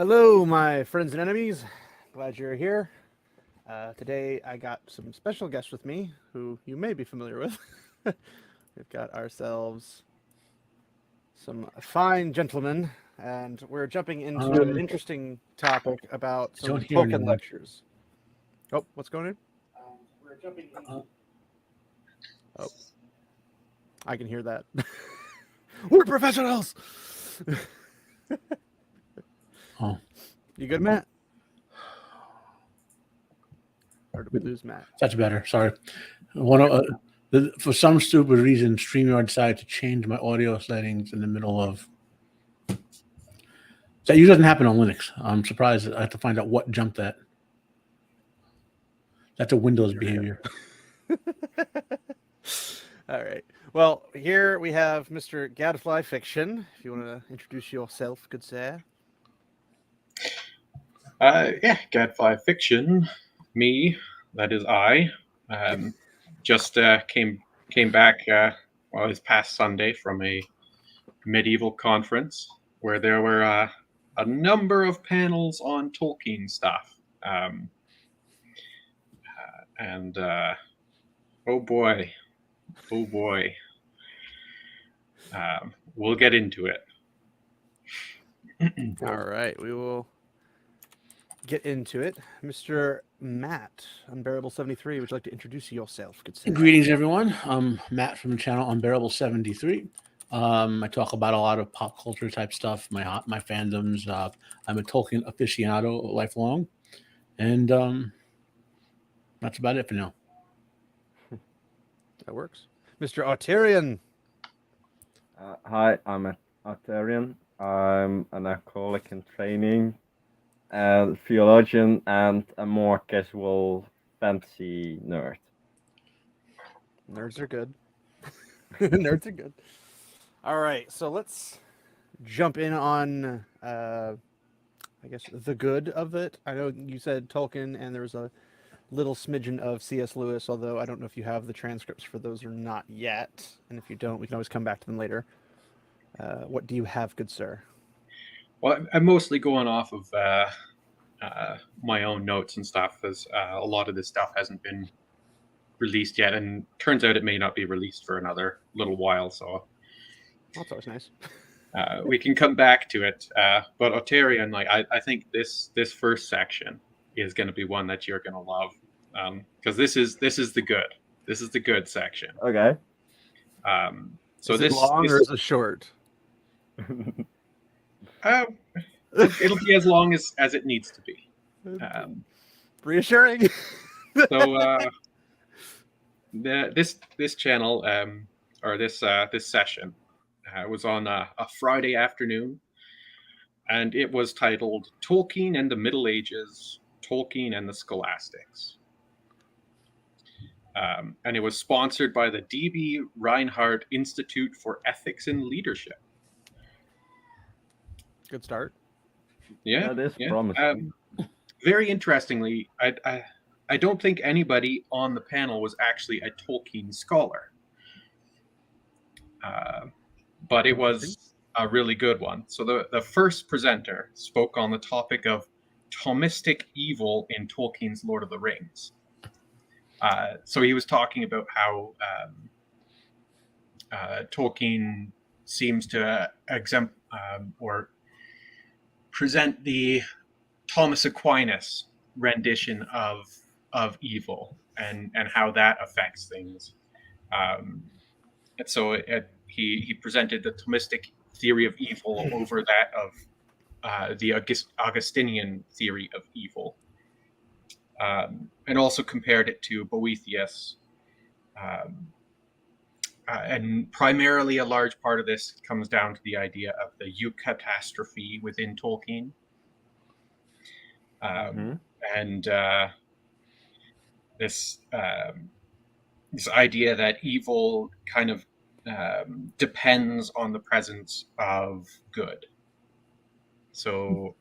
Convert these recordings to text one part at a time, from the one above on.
Hello, my friends and enemies. Glad you're here. Today I got some special guests with me who you may be familiar with. We've got ourselves some fine gentlemen, and we're jumping into an interesting topic about some Don't hear Tolkien anyone. lectures. Oh, what's going on? We're jumping into. Oh, I can hear that. We're professionals. Oh, You good, Matt? Or did we lose Matt? that's better. Sorry. For some stupid reason, StreamYard decided to change my audio settings in the middle of. That usually doesn't happen on Linux. I'm surprised. I have to find out what jumped that. That's a Windows behavior. All right. Well, here we have Mr. GadflyFiction. If you want to introduce yourself, good sir. GadflyFiction, me, that is I, just came back this past Sunday from a medieval conference where there were a number of panels on Tolkien stuff, and oh boy, we'll get into it. All right, we will get into it. Mr. Matt, Unbearable73, would you like to introduce yourself, good sir? Greetings, everyone. I'm Matt from the channel Unbearable73. I talk about a lot of pop culture type stuff, my fandoms. I'm a Tolkien aficionado lifelong, and that's about it for now. That works. Mr. Arterian. Hi, I'm an Arterian. I'm an alcoholic in training, a theologian, and a more casual fantasy nerd. Nerds are good. Nerds are good. All right, so let's jump in on, I guess, the good of it. I know you said Tolkien, and there was a little smidgen of C.S. Lewis, although I don't know if you have the transcripts for those or not yet. And if you don't, we can always come back to them later. What do you have, good sir? Well, I'm mostly going off of my own notes and stuff, as a lot of this stuff hasn't been released yet, and turns out it may not be released for another little while. So that's always nice. We can come back to it. But Otarian, I think this first section is going to be one that you're going to love, because this is the good. This is the good section. Okay. So is this it long or is it short? It'll be as long as it needs to be. Reassuring. So this channel or this session was on a Friday afternoon, and it was titled "Tolkien and the Middle Ages: Tolkien and the Scholastics," and it was sponsored by the D.B. Reinhardt Institute for Ethics and Leadership. Good start. Yeah, that is promising. Very interestingly, I don't think anybody on the panel was actually a Tolkien scholar, but it was a really good one. So the first presenter spoke on the topic of Thomistic evil in Tolkien's Lord of the Rings. So he was talking about how Tolkien seems to or present the Thomas Aquinas rendition of evil and how that affects things. And so he presented the Thomistic theory of evil over that of the Augustinian theory of evil, and also compared it to Boethius. And primarily a large part of this comes down to the idea of the eucatastrophe within Tolkien. And this idea that evil kind of depends on the presence of good. So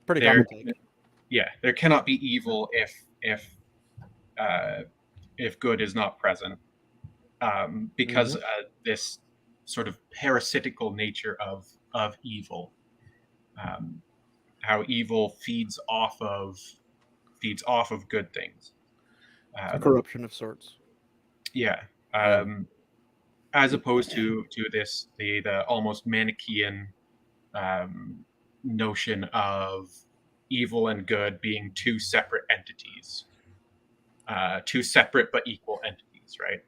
pretty common take. Yeah, there cannot be evil if good is not present, because this sort of parasitical nature of evil how evil feeds off of good things. A corruption of sorts. Yeah. As opposed to the almost Manichaean notion of evil and good being two separate entities, two separate but equal entities, right?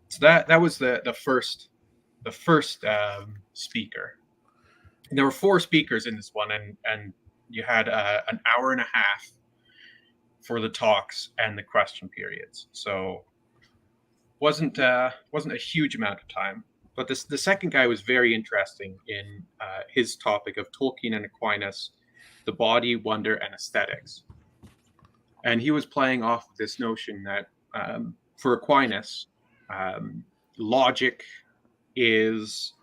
So that was the first speaker. And there were 4 speakers in this one, and you had an hour and a half for the talks and the question periods. So wasn't a huge amount of time. But the second guy was very interesting in his topic of Tolkien and Aquinas, the body, wonder, and aesthetics. And he was playing off of this notion that for Aquinas, logic is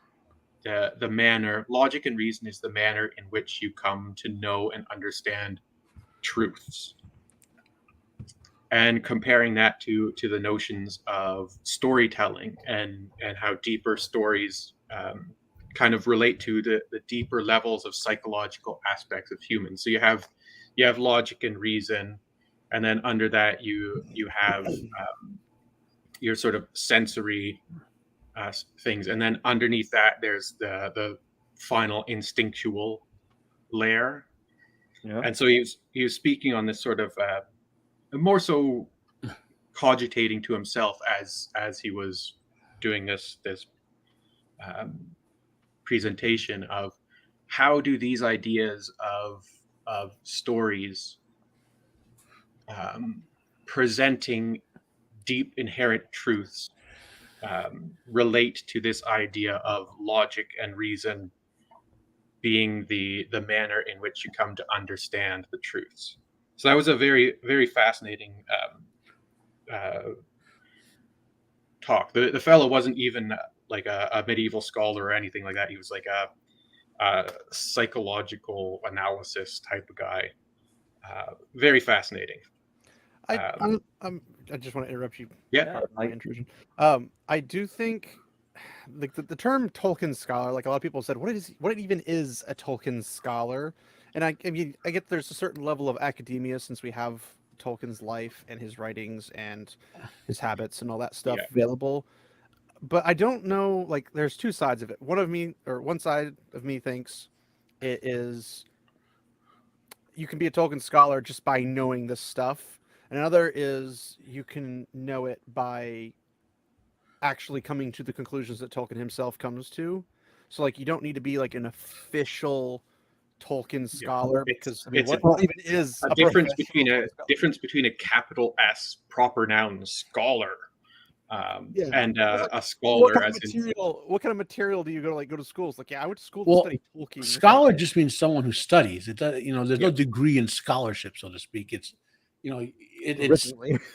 logic and reason is the manner in which you come to know and understand truths. And comparing that to the notions of storytelling and how deeper stories kind of relate to the deeper levels of psychological aspects of humans. So you have logic and reason, and then under that you have your sort of sensory things, and then underneath that there's the final instinctual layer. Yeah. And so he was speaking on this sort of more so cogitating to himself as he was doing this presentation of how do these ideas of stories presenting deep inherent truths relate to this idea of logic and reason being the manner in which you come to understand the truths. So that was a very, very fascinating talk. The fellow wasn't even like a medieval scholar or anything like that. He was like a psychological analysis type of guy. Very fascinating. I just want to interrupt you. Yeah. My intrusion. I do think like the term Tolkien scholar, like a lot of people said, what even is a Tolkien scholar? And I mean, I get there's a certain level of academia since we have Tolkien's life and his writings and his habits and all that stuff available. But I don't know, like there's 2 sides of it. One side of me thinks it is you can be a Tolkien scholar just by knowing this stuff. And another is you can know it by actually coming to the conclusions that Tolkien himself comes to. So like you don't need to be like an official Tolkien scholar because I mean, what even is a difference between a capital S proper noun scholar and a scholar what kind of material do you go to schools? Like, I went to school to study Tolkien. Scholar just means someone who studies. It does, there's no degree in scholarship, so to speak. It's it's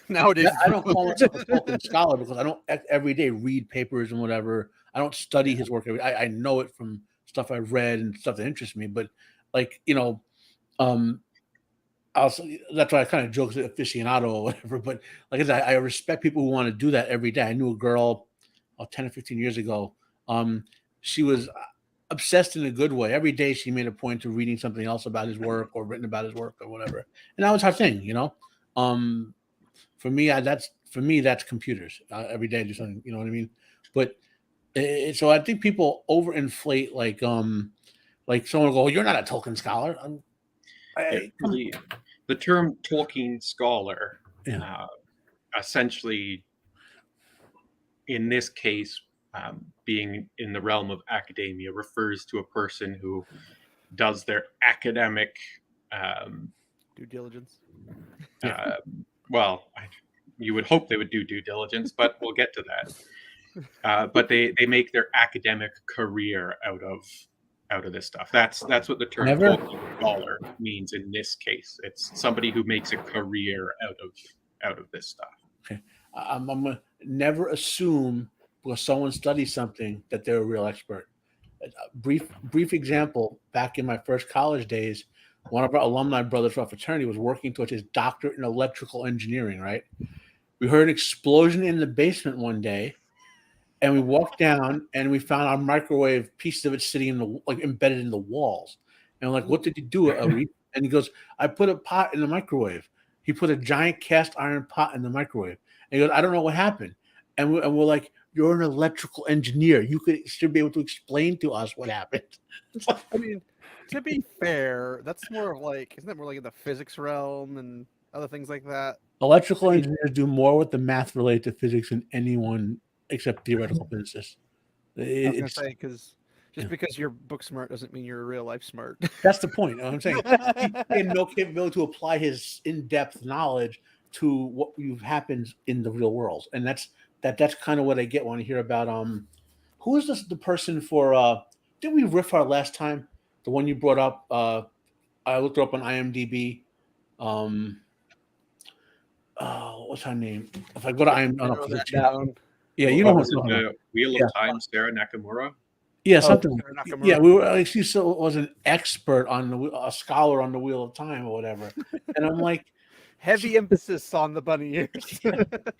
nowadays. I don't call myself a Tolkien scholar because I don't every day read papers and whatever. I don't study his work every day. I know it from stuff I've read and stuff that interests me, but like also that's why I kind of joke aficionado or whatever. But like I said, I respect people who want to do that every day. I knew a girl 10 or 15 years ago. She was obsessed in a good way. Every day she made a point to reading something else about his work or written about his work or whatever. And that was her thing, For me, that's computers. Every day I do something, you know what I mean? But so I think people overinflate like someone will go, "You're not a Tolkien scholar." The term Tolkien scholar, essentially, in this case, being in the realm of academia, refers to a person who does their academic due diligence. You would hope they would do due diligence, but we'll get to that. But they make their academic career out of this stuff. That's what the term Tolkien scholar means in this case. It's somebody who makes a career out of this stuff. Okay, I'm gonna never assume because someone studies something that they're a real expert. A brief example. Back in my first college days, one of our alumni brothers from our fraternity was working towards his doctorate in electrical engineering. Right, we heard an explosion in the basement one day. and we walked down, and we found our microwave, pieces of it sitting in the embedded in the walls. And I'm like, "What did you do, Arif?" And he goes, "I put a pot in the microwave." He put a giant cast iron pot in the microwave. And he goes, "I don't know what happened." And we're like, "You're an electrical engineer. You should be able to explain to us what happened." I mean, to be fair, that's more of like, isn't that more like in the physics realm and other things like that? Electrical engineers do more with the math related to physics than anyone except theoretical physicists. I was gonna It's, say, because just because you're book smart doesn't mean you're real life smart. that's the point. You know what I'm saying? He had no capability to apply his in-depth knowledge to what happens in the real world, and that's kind of what I get when I hear about who is the person for did we riff our last time, the one you brought up? I looked her up on IMDb. What's her name? If I go to IMDb, down. yeah, you know was what's it going on. the Wheel Yeah. of Time, Sarah Nakamura? Yeah, Oh, something. Sarah Nakamura. Yeah, we were. Like, she was an expert on a scholar on the Wheel of Time or whatever, and I'm like, Heavy emphasis on the bunny ears. you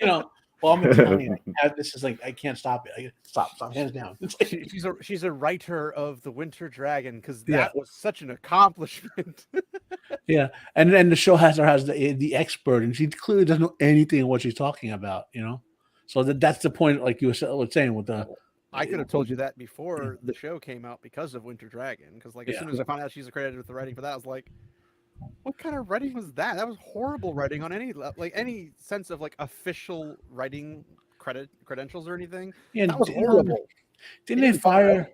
know, well, I'm Italian. This is like I can't stop it. Stop, hands down. It's like, she's a writer of the Winter Dragon, because that Yeah. was such an accomplishment. yeah, and the show has the expert, and she clearly doesn't know anything of what she's talking about. So that's the point. Like you were saying with the. I could have told you that before the show came out because of Winter Dragon. Because as soon as I found out she's credited with the writing for that, I was like, "What kind of writing was that? That was horrible writing on any sense of like official writing credentials or anything. Yeah, that was horrible." Didn't they fire?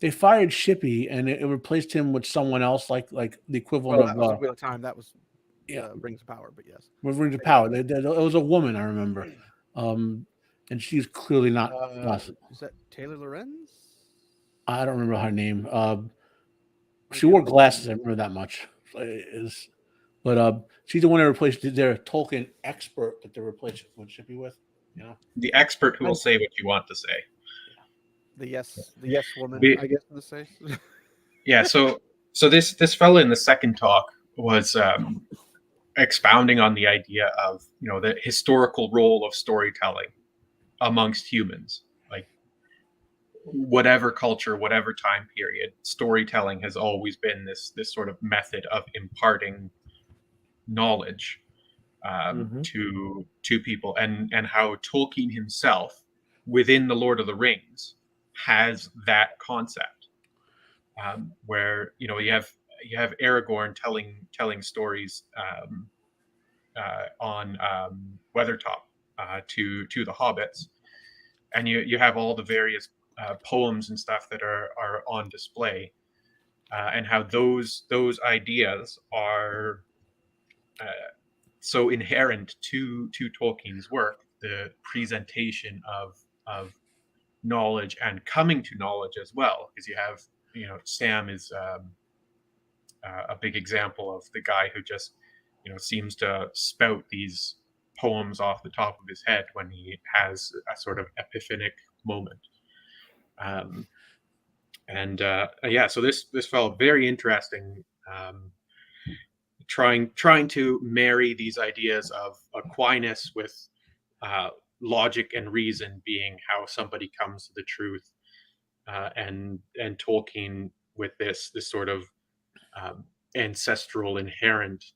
They fired Shippey, and it replaced him with someone else, like the equivalent that was Wheel of Time. That was Rings of Power, but yes, with Rings of Power. It was a woman, I remember, and she's clearly not. Is that Taylor Lorenz? I don't remember her name. She wore glasses. I remember that much. But she's the one that replaced their Tolkien expert that they replaced with Shippey with. The expert who will say what you want to say. The yes woman, I guess in this case. Yeah, so this fellow in the second talk was expounding on the idea of the historical role of storytelling amongst humans. Like whatever culture, whatever time period, storytelling has always been this sort of method of imparting knowledge to people, and how Tolkien himself within the Lord of the Rings has that concept, where you have Aragorn telling stories on Weathertop to the hobbits, and you have all the various poems and stuff that are on display, and how those ideas are so inherent to Tolkien's work, the presentation of knowledge and coming to knowledge as well, because you have Sam is a big example of the guy who just seems to spout these poems off the top of his head when he has a sort of epiphanic moment. So this felt very interesting, trying to marry these ideas of Aquinas with logic and reason being how somebody comes to the truth, and Tolkien with this sort of ancestral inherent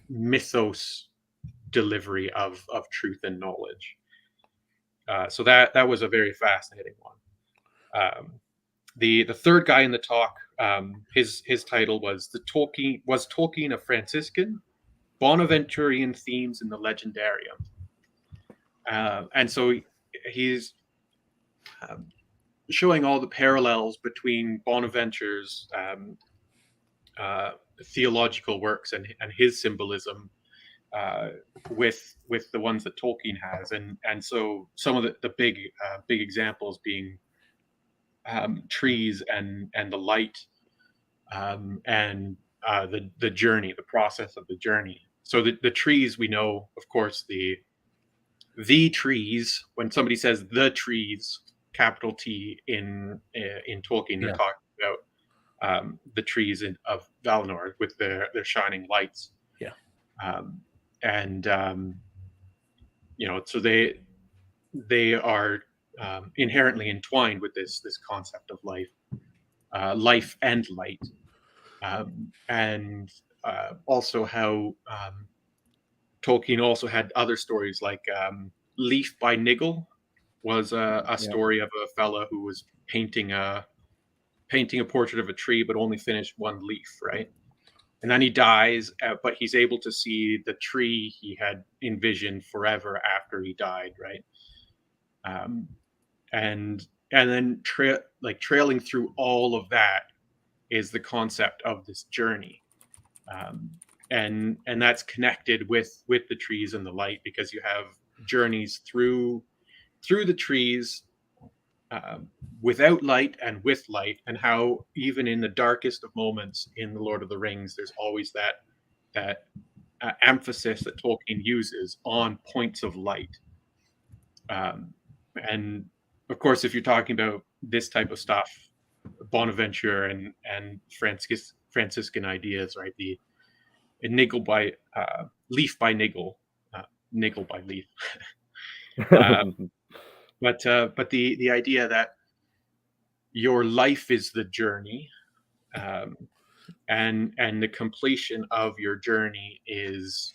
mythos delivery of truth and knowledge. So that was a very fascinating one. The third guy in the talk, his title was Was Tolkien a Franciscan? Bonaventurian Themes in the Legendarium. And so he's showing all the parallels between Bonaventure's theological works and his symbolism with the ones that Tolkien has, and so some of the big examples being trees and the light, and the journey, the process of the journey. So the trees, we know, of course, the trees. When somebody says the trees, capital T in Tolkien, they're talking about the trees of Valinor with their shining lights. Yeah. So they are inherently entwined with this concept of life, life and light, and also how Tolkien also had other stories like Leaf by Niggle was a story of a fella who was painting a portrait of a tree, but only finished one leaf, right? And then he dies, but he's able to see the tree he had envisioned forever after he died, right? And then trailing through all of that is the concept of this journey, and that's connected with the trees and the light, because you have journeys through the trees, without light and with light, and how even in the darkest of moments in the Lord of the Rings, there's always that emphasis that Tolkien uses on points of light. And of course, if you're talking about this type of stuff, Bonaventure and Franciscan ideas, right? The Niggle by Leaf by Niggle, Niggle by Leaf. But the idea that your life is the journey, and the completion of your journey is,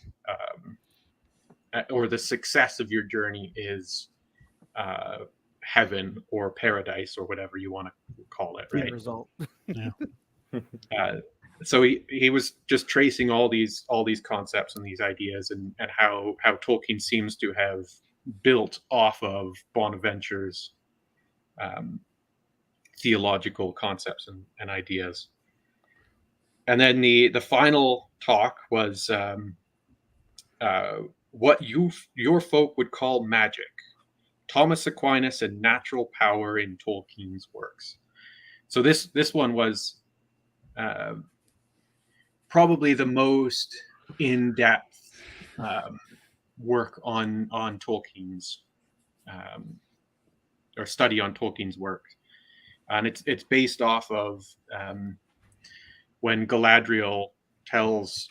or the success of your journey is, heaven or paradise or whatever you want to call it, right? Result. Yeah. So he was just tracing all these concepts and these ideas, and how Tolkien seems to have built off of Bonaventure's theological concepts and ideas. And then the final talk was what your folk would call magic, Thomas Aquinas and natural power in Tolkien's works. So this one was probably the most in-depth work on Tolkien's or study on Tolkien's work, and it's based off of when Galadriel tells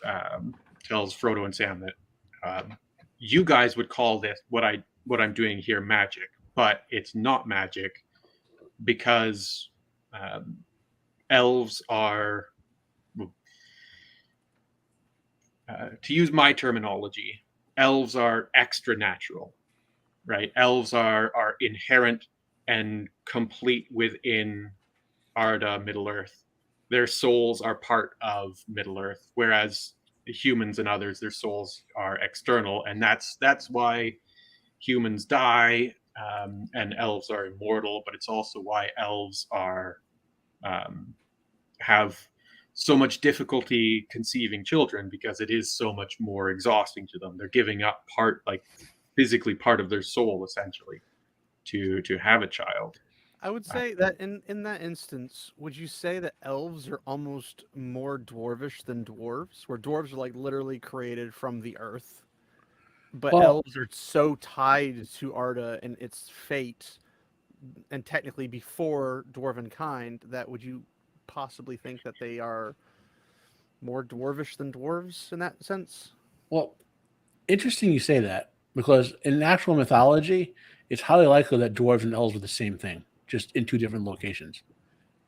Frodo and Sam that you guys would call this what I'm doing here magic, but it's not magic, because elves are, to use my terminology, elves are extra natural, right? Elves are inherent and complete within Arda, Middle Earth. Their souls are part of Middle Earth, whereas humans and others, their souls are external, and that's why humans die, and elves are immortal. But it's also why elves are have so much difficulty conceiving children, because it is so much more exhausting to them. They're giving up physically part of their soul, essentially, to have a child. I would say that in that instance, would you say that elves are almost more dwarvish than dwarves, where dwarves are like literally created from the earth, but elves are so tied to Arda and its fate, and technically before dwarven kind, that would you possibly think that they are more dwarvish than dwarves in that sense? Well, interesting you say that, because in actual mythology, it's highly likely that dwarves and elves are the same thing, just in two different locations.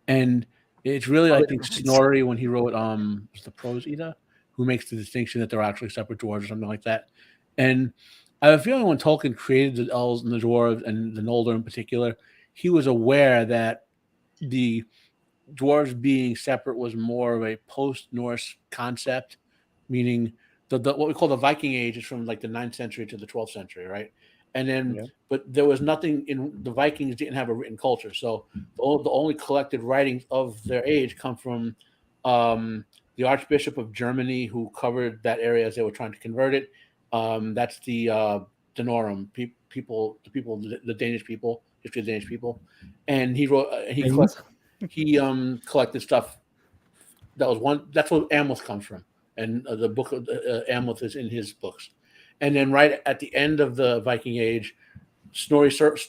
And it's really, I think, Snorri, when he wrote the Prose Edda, who makes the distinction that they're actually separate dwarves or something like that. And I have a feeling when Tolkien created the elves and the dwarves and the Noldor in particular, he was aware that the dwarves being separate was more of a post-Norse concept, meaning the what we call the Viking Age is from like the 9th century to the 12th century, right? And then, but there was nothing in the Vikings didn't have a written culture, so the only collected writings of their age come from the Archbishop of Germany, who covered that area as they were trying to convert it. That's the Danorum people, the Danish people, history of the Danish people, and he wrote he collected stuff. That was one. That's where Amleth comes from, and the book of Amleth is in his books. And then right at the end of the Viking Age, Snorri Sturluson,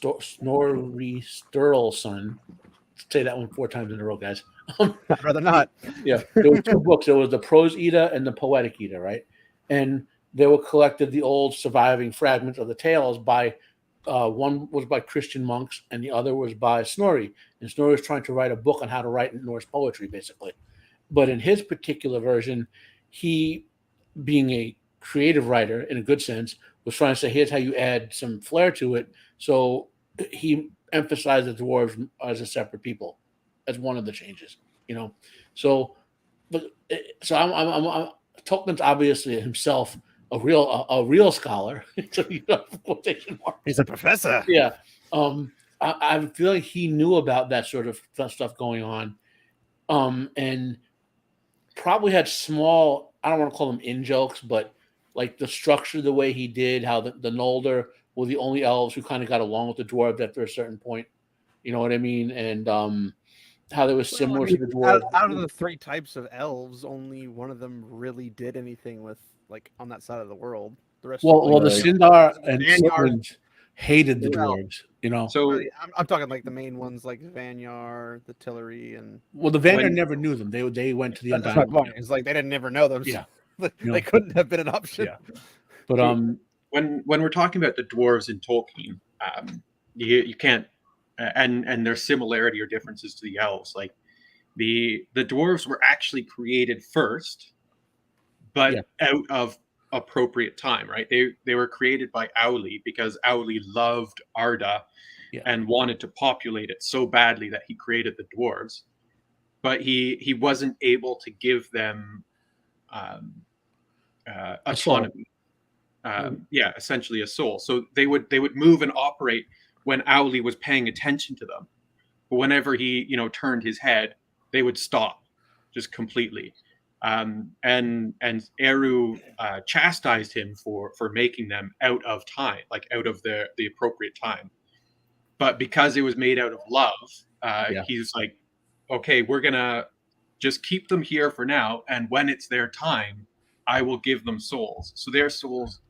say that one 4 times in a row, guys. I'd rather not. Yeah, there were 2 books. There was the Prose Edda and the Poetic Edda, right? And they were collected the old surviving fragments of the tales by One was by Christian monks, and the other was by Snorri. And Snorri was trying to write a book on how to write Norse poetry, basically. But in his particular version, he, being a creative writer in a good sense, was trying to say, here's how you add some flair to it. So he emphasized the dwarves as a separate people, as one of the changes. So, but so I'm Tolkien's obviously himself a real scholar. So quotation marks. He's a professor. Yeah. I feel like he knew about that sort of stuff going on, and probably had small, I don't want to call them in jokes, but like the structure, the way he did, how the Noldor were the only elves who kind of got along with the dwarves after a certain point. You know what I mean? And how they were similar to the dwarves. Out of the 3 types of elves, only one of them really did anything with like on that side of the world. The rest. Well, the Sindar and Vanyar Silmarils hated the Well, dwarves. So I'm talking like the main ones, like Vanyar, the Tillery, and Well, the Vanguard never knew them. They went to the that's my Undying. point. It's like they didn't never know them. Yeah. So they couldn't have been an option. Yeah. But when we're talking about the dwarves in Tolkien, you can't and their similarity or differences to the elves. Like the dwarves were actually created first, but out of appropriate time, right? They were created by Auli because Auli loved Arda and wanted to populate it so badly that he created the dwarves, but he wasn't able to give them autonomy. Essentially a soul. So they would move and operate when Auli was paying attention to them, but whenever he turned his head, they would stop just completely. And Eru chastised him for making them out of time, like out of the appropriate time. But because it was made out of love, he's like, okay, we're gonna just keep them here for now, and when it's their time, I will give them souls. So their souls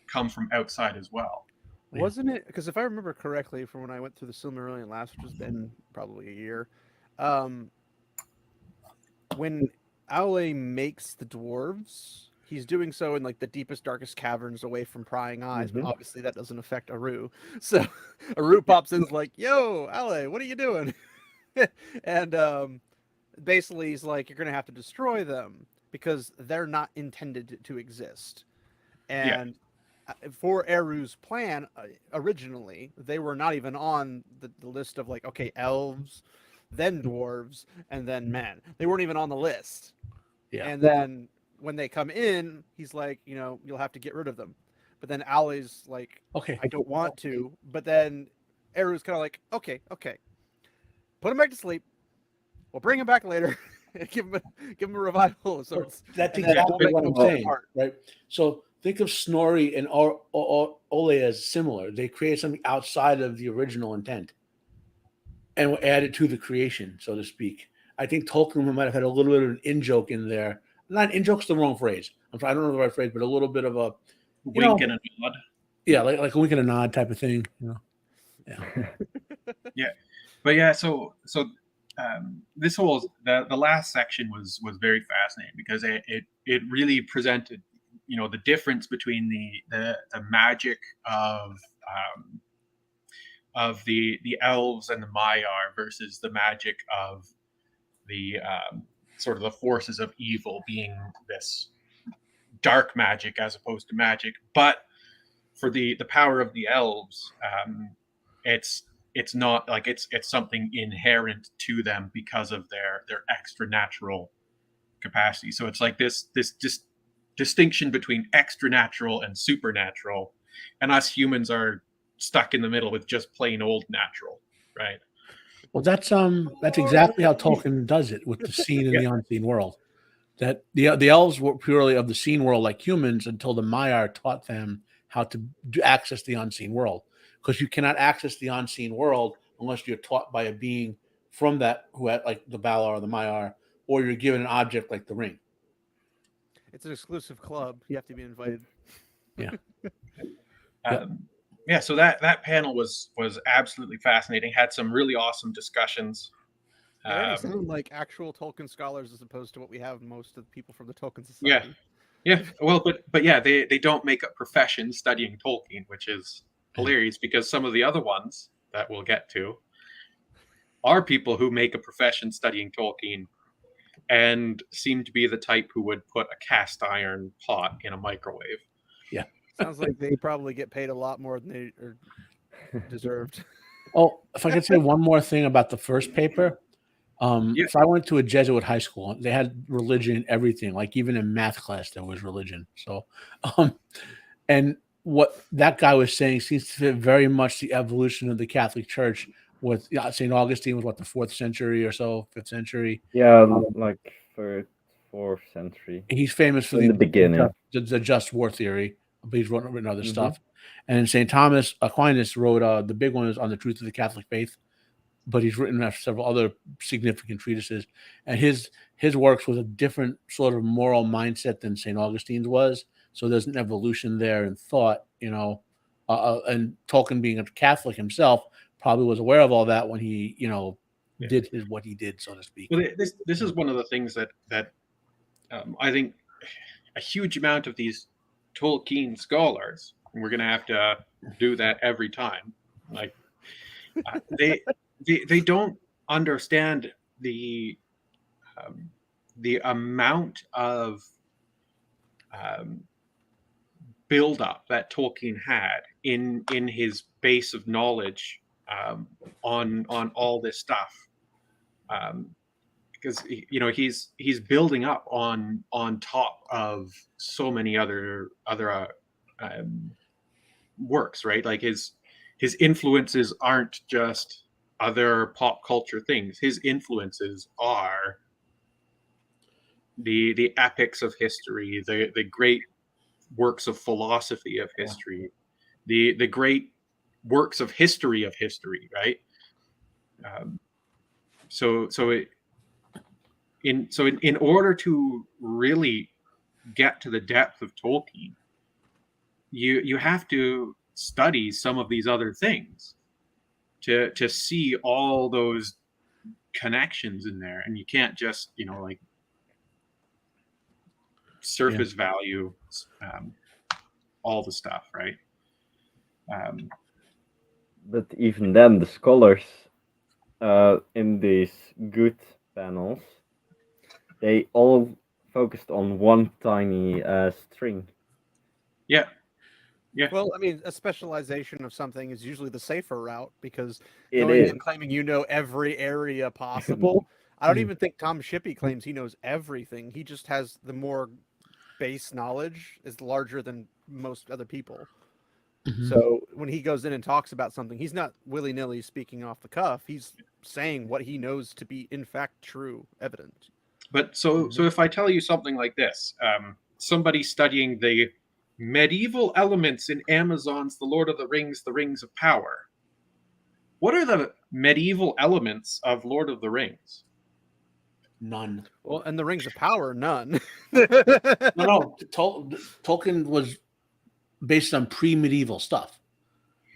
come from outside as well. Wasn't it? Because if I remember correctly, from when I went through the Silmarillion last, which has been probably a year, when Aule makes the dwarves, he's doing so in like the deepest, darkest caverns away from prying eyes. But obviously that doesn't affect Aru. So Aru pops in and is like, "Yo, Aule, what are you doing?" And basically he's like, "You're gonna have to destroy them because they're not intended to exist." And for Eru's plan, originally they were not even on the list of like, okay, elves, then dwarves, and then men. They weren't even on the list. And then when they come in, he's like, you'll have to get rid of them. But then Aule's like, okay, I don't want to. But then Eru's kind of like, okay, put him back to sleep. We'll bring him back later and give him a revival of sorts. That's exactly what I'm saying, right? So think of Snorri and Ole as similar. They create something outside of the original intent and add it to the creation, so to speak. I think Tolkien might have had a little bit of an in-joke in there. Not in-joke's the wrong phrase. I don't know the right phrase, but a little bit of a wink and a nod. Yeah, like a wink and a nod type of thing. Yeah. So this whole the last section was very fascinating because it really presented the difference between the magic of the elves and the Maiar versus the magic of the sort of the forces of evil, being this dark magic as opposed to magic. But for the power of the elves, it's not like it's something inherent to them because of their extra natural capacity. So it's like this distinction between extra natural and supernatural, and us humans are stuck in the middle with just plain old natural, right? Well, that's exactly how Tolkien does it with the seen and the unseen world. That the elves were purely of the seen world like humans until the Maiar taught them how to access the unseen world. Because you cannot access the unseen world unless you're taught by a being from that who had like the Valar or the Maiar, or you're given an object like the ring. It's an exclusive club. You have to be invited. So that panel was absolutely fascinating. Had some really awesome discussions. They sound like actual Tolkien scholars as opposed to what we have most of the people from the Tolkien Society. Yeah. Well, but yeah, they don't make a profession studying Tolkien, which is hilarious because some of the other ones that we'll get to are people who make a profession studying Tolkien and seem to be the type who would put a cast iron pot in a microwave. Sounds like they probably get paid a lot more than they are deserved. Oh, if I could say one more thing about the first paper. Yeah. So I went to a Jesuit high school. They had religion in everything. Like even in math class, there was religion. So, and what that guy was saying seems to fit very much the evolution of the Catholic Church. With St. Augustine was what, the 4th century or so, 5th century. Yeah, like 3rd, 4th century. He's famous for In the beginning. the just war theory, but he's written other stuff. And St. Thomas Aquinas wrote the big one is on the truth of the Catholic faith, but he's written several other significant treatises. And his works was a different sort of moral mindset than St. Augustine's was. So there's an evolution there in thought, and Tolkien being a Catholic himself probably was aware of all that when he, did what he did, so to speak. Well, this is one of the things that I think a huge amount of these Tolkien scholars, and we're going to have to do that every time, like they don't understand the amount of build-up that Tolkien had in his base of knowledge on all this stuff, because he's building up on top of so many other works, right? Like his influences aren't just other pop culture things. His influences are the epics of history, the great works of philosophy of history, the great works of history, right? In order to really get to the depth of Tolkien, you have to study some of these other things to see all those connections in there, and you can't just surface value all the stuff, right? But even then, the scholars in these good panels, they all focused on one tiny string. Yeah. Well, I mean, a specialization of something is usually the safer route, because It going is. and claiming you know every area possible. I don't even think Tom Shippey claims he knows everything. He just has the more base knowledge is larger than most other people. So when he goes in and talks about something, he's not willy-nilly speaking off the cuff. He's saying what he knows to be, in fact, true, evident. But so if I tell you something like this, somebody studying the medieval elements in Amazon's The Lord of the Rings of Power, what are the medieval elements of Lord of the Rings? None. Well, and the Rings of Power, none. No. Tolkien was based on pre-medieval stuff.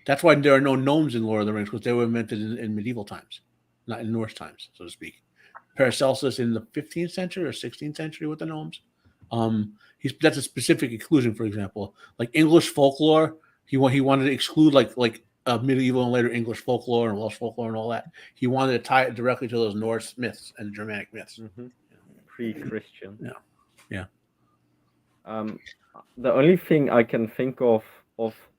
That's why there are no gnomes in Lord of the Rings, because they were invented in medieval times, not in Norse times, so to speak. Paracelsus in the 15th century or 16th century with the gnomes. That's a specific exclusion. For example, like English folklore, he wanted to exclude like medieval and later English folklore and Welsh folklore and all that. He wanted to tie it directly to those Norse myths and Germanic myths. Pre-Christian. Yeah. The only thing I can think of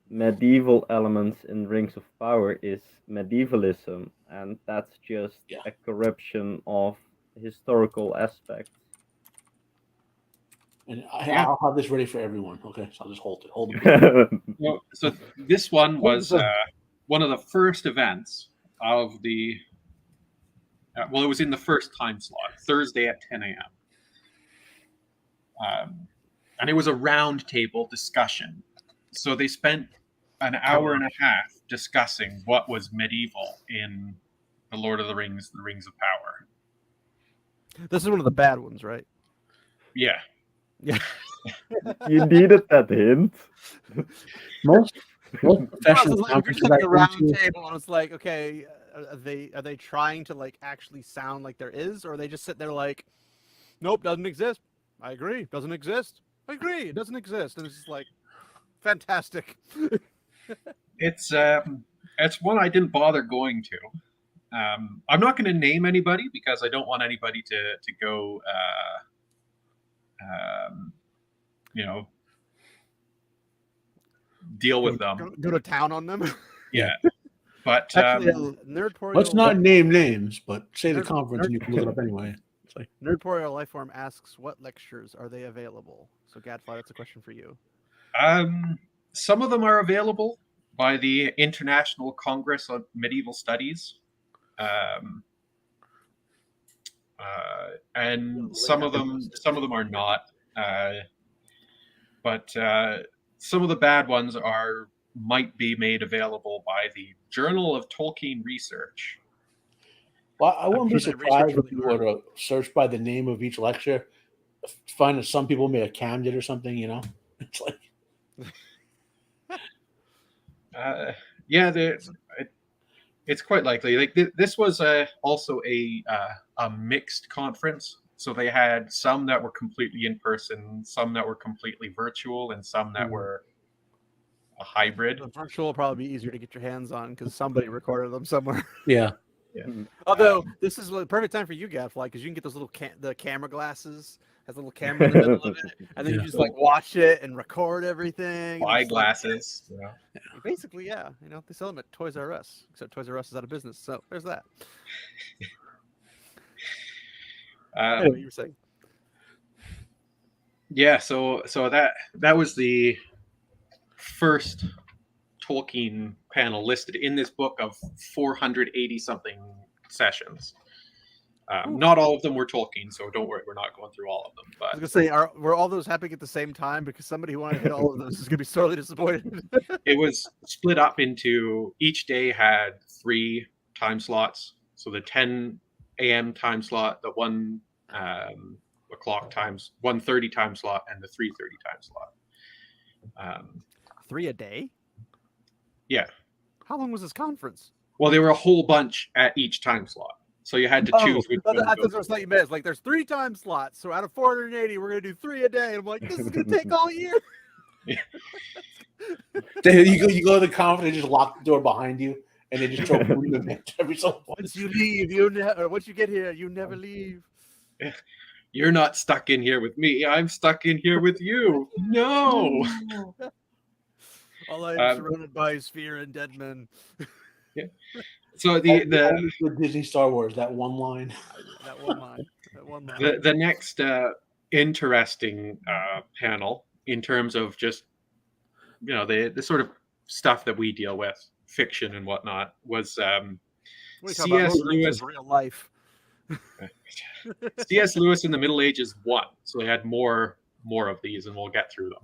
medieval elements in Rings of Power is medievalism, and that's just a corruption of historical aspects. And I'll have this ready for everyone. Okay, so I'll just hold it. Well, so this one was one of the first events of the. It was in the first time slot, Thursday at 10 a.m. And it was a round table discussion. So they spent an hour and a half discussing what was medieval in The Lord of the Rings of Power. This is one of the bad ones, right? Yeah. Yeah. You needed that hint. Most professional Like, you're sitting at the round table and it's like, okay, are they trying to like actually sound like there is, or are they just sit there like, nope, doesn't exist. I agree, doesn't exist. I agree, it doesn't exist, and it's just like fantastic. It's one I didn't bother going to. I'm not going to name anybody because I don't want anybody to go, you know, deal with them. Go to town on them. Yeah, but Actually, Nerdporial. Let's not name names, but say the Nerd- conference and you can look it up anyway. It's like, Nerdporial Lifeform asks, "What lectures are they available?" So, Gadfly, that's a question for you. Some of them are available by the International Congress of Medieval Studies, and some of them are not. But some of the bad ones might be made available by the Journal of Tolkien Research. well, I wouldn't be sure they surprised research if you were to search by the name of each lecture, find that some people made a candid or something. You know, it's like, Yeah, it's quite likely. Like this was also a mixed conference, so they had some that were completely in person, some that were completely virtual, and some that were a hybrid. The virtual will probably be easier to get your hands on because somebody recorded them somewhere. yeah. Although this is the perfect time for you, Gadfly, because you can get those little the camera glasses. Has a little camera in the middle of it, and then you just like watch it and record everything. Buy glasses. Yeah. Basically, yeah. You know, they sell them at Toys R Us, except Toys R Us is out of business. So there's that. Anyway, you were saying. Yeah, so that was the first Tolkien panel listed in this book of 480 something sessions. Not all of them were Tolkien, so don't worry, we're not going through all of them. But I was gonna say, were all those happening at the same time? Because somebody who wanted to hit all of those is gonna be sorely disappointed. it was split up into, each day had 3 time slots. So the 10 a.m. time slot, the 1 o'clock times 1:30 time slot, and the 3:30 time slot. 3 a day? Yeah. How long was this conference? Well, there were a whole bunch at each time slot. So you had to choose which one. That's what I thought you meant. It's like there's 3 time slots. So out of 480, we're gonna do 3 a day. I'm like, this is gonna take all year. You go to the conference, they just lock the door behind you, and they just throw food in the bench every so once you leave, once you get here, you never leave. You're not stuck in here with me. I'm stuck in here with you. No. All I'm surrounded by is fear and dead men. Yeah. So the Disney Star Wars, that one line. That one line. The next interesting panel, in terms of just, you know, the sort of stuff that we deal with, fiction and whatnot, was C.S. Lewis. Real life. C.S. Lewis in the Middle Ages 1. So they had more of these, and we'll get through them.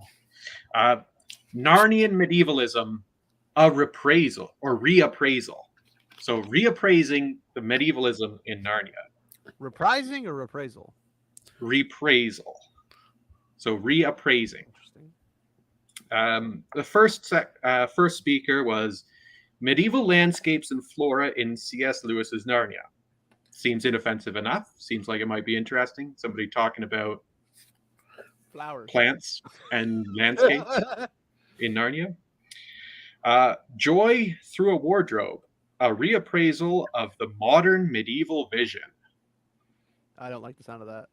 Narnian medievalism, a reprisal or reappraisal. So reappraising the medievalism in Narnia. Reprising or reprisal? Reprisal. So reappraising. The first speaker was Medieval Landscapes and Flora in C.S. Lewis's Narnia. Seems inoffensive enough. Seems like it might be interesting. Somebody talking about flowers, plants, and landscapes in Narnia. Joy Through a Wardrobe, a reappraisal of the modern medieval vision. I don't like the sound of that.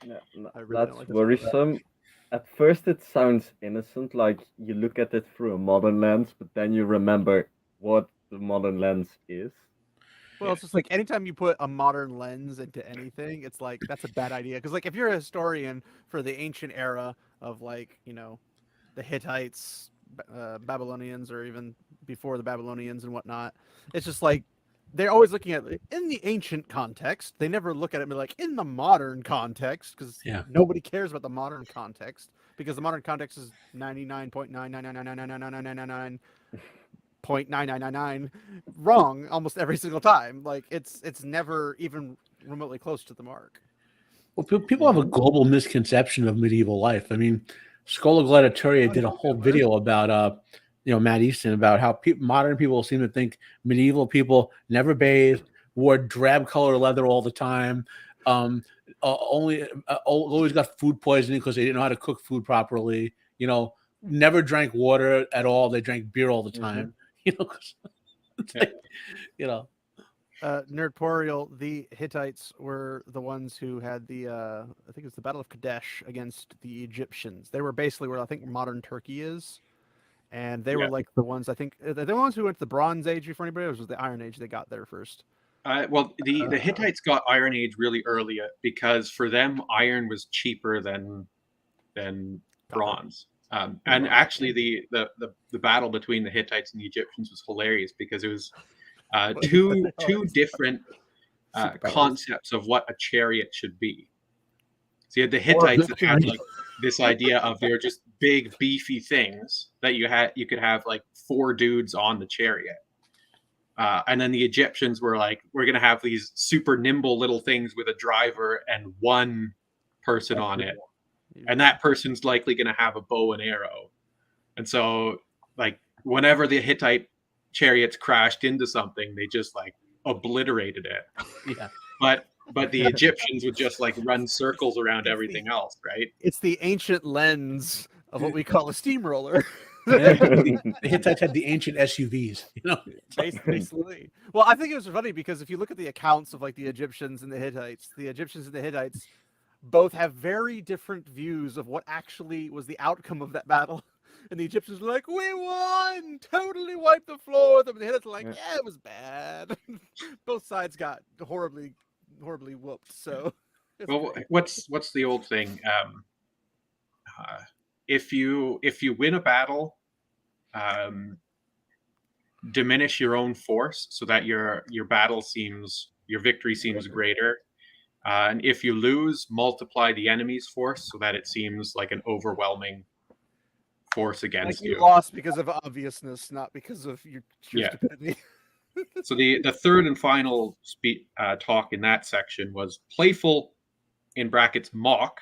Yeah, really that's worrisome. At first, it sounds innocent, like you look at it through a modern lens, but then you remember what the modern lens is. Well, it's just like anytime you put a modern lens into anything, it's like that's a bad idea. Because like if you're a historian for the ancient era of, like, you know, the Hittites, Babylonians, or even before the Babylonians and whatnot, it's just like they're always looking at it in the ancient context. They never look at it and be like in the modern context, because nobody cares about the modern context, because the modern context is 99.9999999.9999 wrong almost every single time. Like it's never even remotely close to the mark. Well, people have a global misconception of medieval life. I mean, Schola Gladiatoria did a whole video about Matt Easton, about how modern people seem to think medieval people never bathed, wore drab color leather all the time, always got food poisoning because they didn't know how to cook food properly. You know, never drank water at all. They drank beer all the time. You know, 'cause it's like, you know. Nerdporial, the Hittites were the ones who had the I think it was the Battle of Kadesh against the Egyptians. They were basically where I think modern Turkey is, and they were like the ones I think the ones who went to the Bronze Age before anybody else, was the Iron Age they got there first. Well, the Hittites got Iron Age really early because for them iron was cheaper than bronze. And actually, the battle between the Hittites and the Egyptians was hilarious because it was two different concepts of what a chariot should be. So you had the Hittites that had like this idea of they're just big beefy things that you could have like 4 dudes on the chariot. And then the Egyptians were like, we're going to have these super nimble little things with a driver and 1 person on it. And that person's likely going to have a bow and arrow. And so, like, whenever the Hittite chariots crashed into something, they just, like, obliterated it. Yeah. But the Egyptians would just, like, run circles around everying else, right? It's the ancient lens of what we call a steamroller. The Hittites had the ancient SUVs, you know. Basically. Well, I think it was funny because if you look at the accounts of like the Egyptians and the Hittites both have very different views of what actually was the outcome of that battle. And the Egyptians were like, "We won! Totally wiped the floor with them." And the Hittites were like, "Yeah, it was bad." Both sides got horribly whooped. So, well, what's the old thing? If you win a battle, diminish your own force so that your victory seems greater. And if you lose, multiply the enemy's force so that it seems like an overwhelming force against like you you. lost because of obviousness, not because of your stupidity. So the third and final talk in that section was playful, in brackets, mock,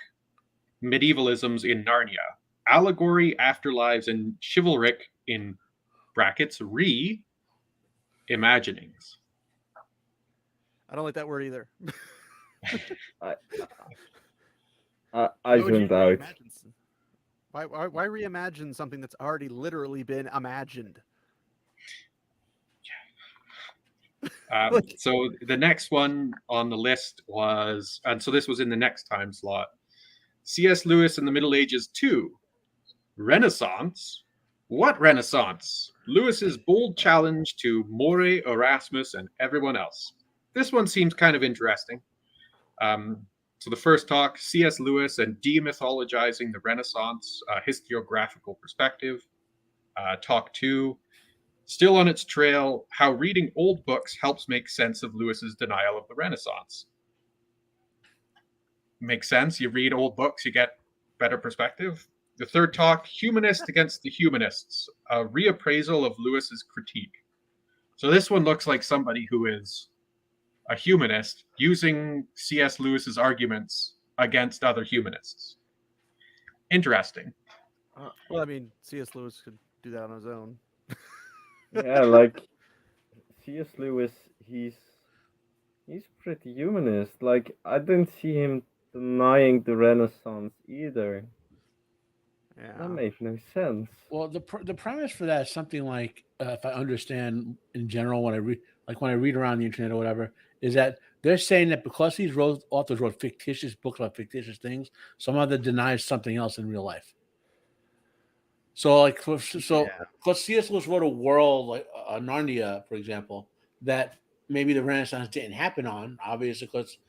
medievalisms in Narnia, allegory, afterlives, and chivalric, in brackets, imaginings. I don't like that word either. I zoned out. Why reimagine something that's already literally been imagined? So the next one on the list was, and so this was in the next time slot, C.S. Lewis in the Middle Ages 2, Renaissance. What Renaissance? Lewis's bold challenge to Moray, Erasmus, and everyone else. This one seems kind of interesting. So the first talk, C.S. Lewis and demythologizing the Renaissance, historiographical perspective. Talk 2, still on its trail, how reading old books helps make sense of Lewis's denial of the Renaissance. Makes sense. You read old books, you get better perspective. The third talk, humanist against the humanists, a reappraisal of Lewis's critique. So this one looks like somebody who is a humanist using C.S. Lewis's arguments against other humanists. Interesting. Well, I mean, C.S. Lewis could do that on his own. Yeah, like C.S. Lewis, he's pretty humanist. Like, I didn't see him denying the Renaissance either. Yeah, that makes no sense. Well, the premise for that is something like, if I understand in general, when I read around the internet or whatever, is that they're saying that because these authors wrote fictitious books about fictitious things, some of them denies something else in real life. So, like, because C.S. Lewis wrote a world like Narnia, for example, that maybe the Renaissance didn't happen on, obviously, because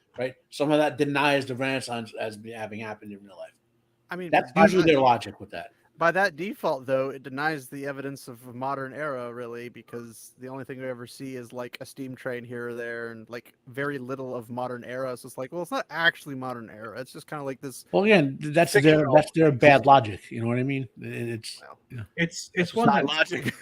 some of that denies the Renaissance as having happened in real life. I mean, that's usually their logic with that. By that default, though, it denies the evidence of a modern era, really, because the only thing we ever see is like a steam train here or there, and like very little of modern era. So it's like, well, it's not actually modern era. It's just kind of like this. Well, again, that's their bad logic. You know what I mean? It's one not logic.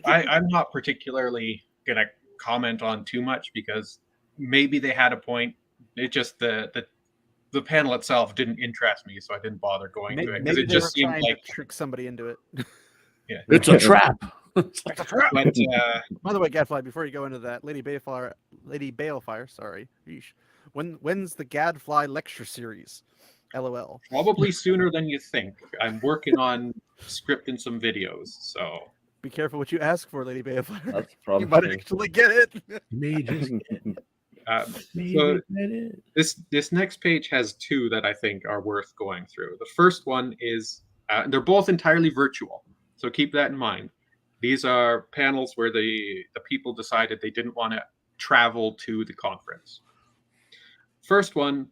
I'm not particularly gonna comment on too much because maybe they had a point. It just the panel itself didn't interest me, so I didn't bother going to it because it just seemed like to trick somebody into it. Yeah, it's a trap. But, by the way, Gadfly, before you go into that, Lady Balefire, sorry. When's the Gadfly lecture series? LOL. Probably sooner than you think. I'm working on scripting some videos, so Be careful what you ask for, Lady Bayfire. That's You might promising. actually get it. May just maybe so get it. this next page has two that I think are worth going through. The first one is they're both entirely virtual, so keep that in mind. These are panels where the people decided they didn't want to travel to the conference. First one,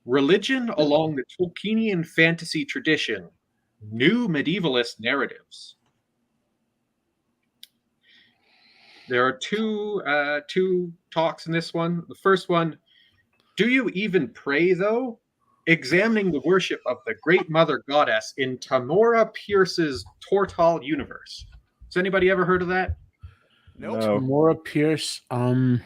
religion along the Tolkienian fantasy tradition, new medievalist narratives. There are two talks in this one. The first one, do you even pray though? Examining the worship of the Great Mother Goddess in Tamora Pierce's Tortall universe. Has anybody ever heard of that? Nope. No. Maura Pierce. The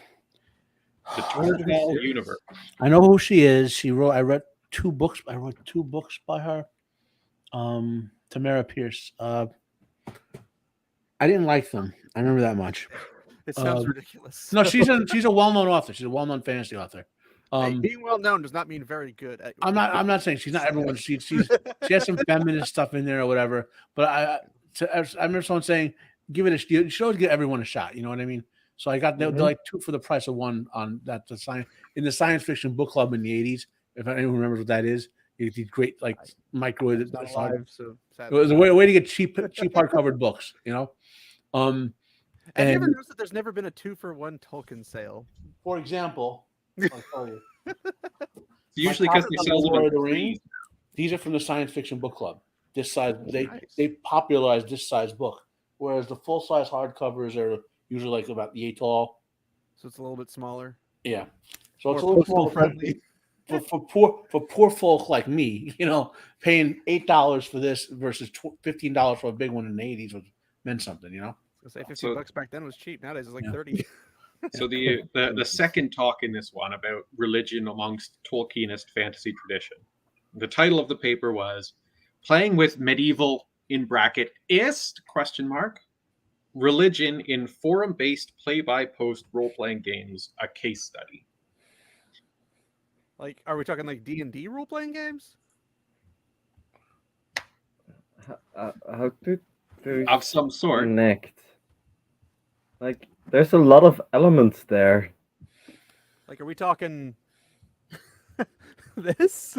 Tortall universe. I know who she is. She wrote. I read two books. I wrote two books by her. Tamara Pierce. I didn't like them. I remember that much. It sounds ridiculous. No, she's a well-known author. She's a well-known fantasy author. Hey, being well known does not mean very good. I'm not saying she's not everyone. She has some feminist stuff in there or whatever. But I remember someone saying, "Give it a." You should always give everyone a shot. You know what I mean? So I got they're like two for the price of one on that. In the science fiction book club in the '80s. If anyone remembers what that is, it did great like microwave. It was a way to get cheap hardcover books. You know. Have you ever noticed that there's never been a 2-for-1 Tolkien sale? For example, I'll tell you. Usually because they sell them in the Ring. threes. These are from the Science Fiction Book Club. This size, they popularized this size book, whereas the full size hardcovers are usually like about the 8 tall. So it's a little bit smaller. Yeah, so More it's a little postal more friendly. for poor folk like me. You know, paying $8 for this versus $15 for a big one in the '80s meant something. You know. I was gonna say $50 back then was cheap. Nowadays it's like 30. So the second talk in this one about religion amongst Tolkienist fantasy tradition. The title of the paper was "Playing with Medieval (ist?) Religion in Forum-Based Play-by-Post Role-Playing Games, a Case Study." Like, are we talking like D&D role-playing games? How do they Of some sort. connect? Like, there's a lot of elements there. Like, are we talking this?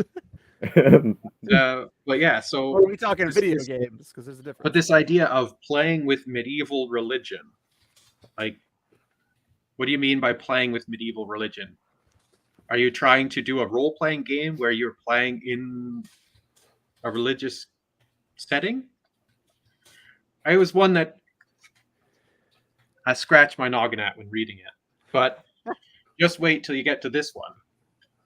But yeah, so Or are we talking video games? Because there's a difference. but this idea of playing with medieval religion, like, what do you mean by playing with medieval religion? Are you trying to do a role-playing game where you're playing in a religious setting? I was one that I scratched my noggin at when reading it. But just wait till you get to this one.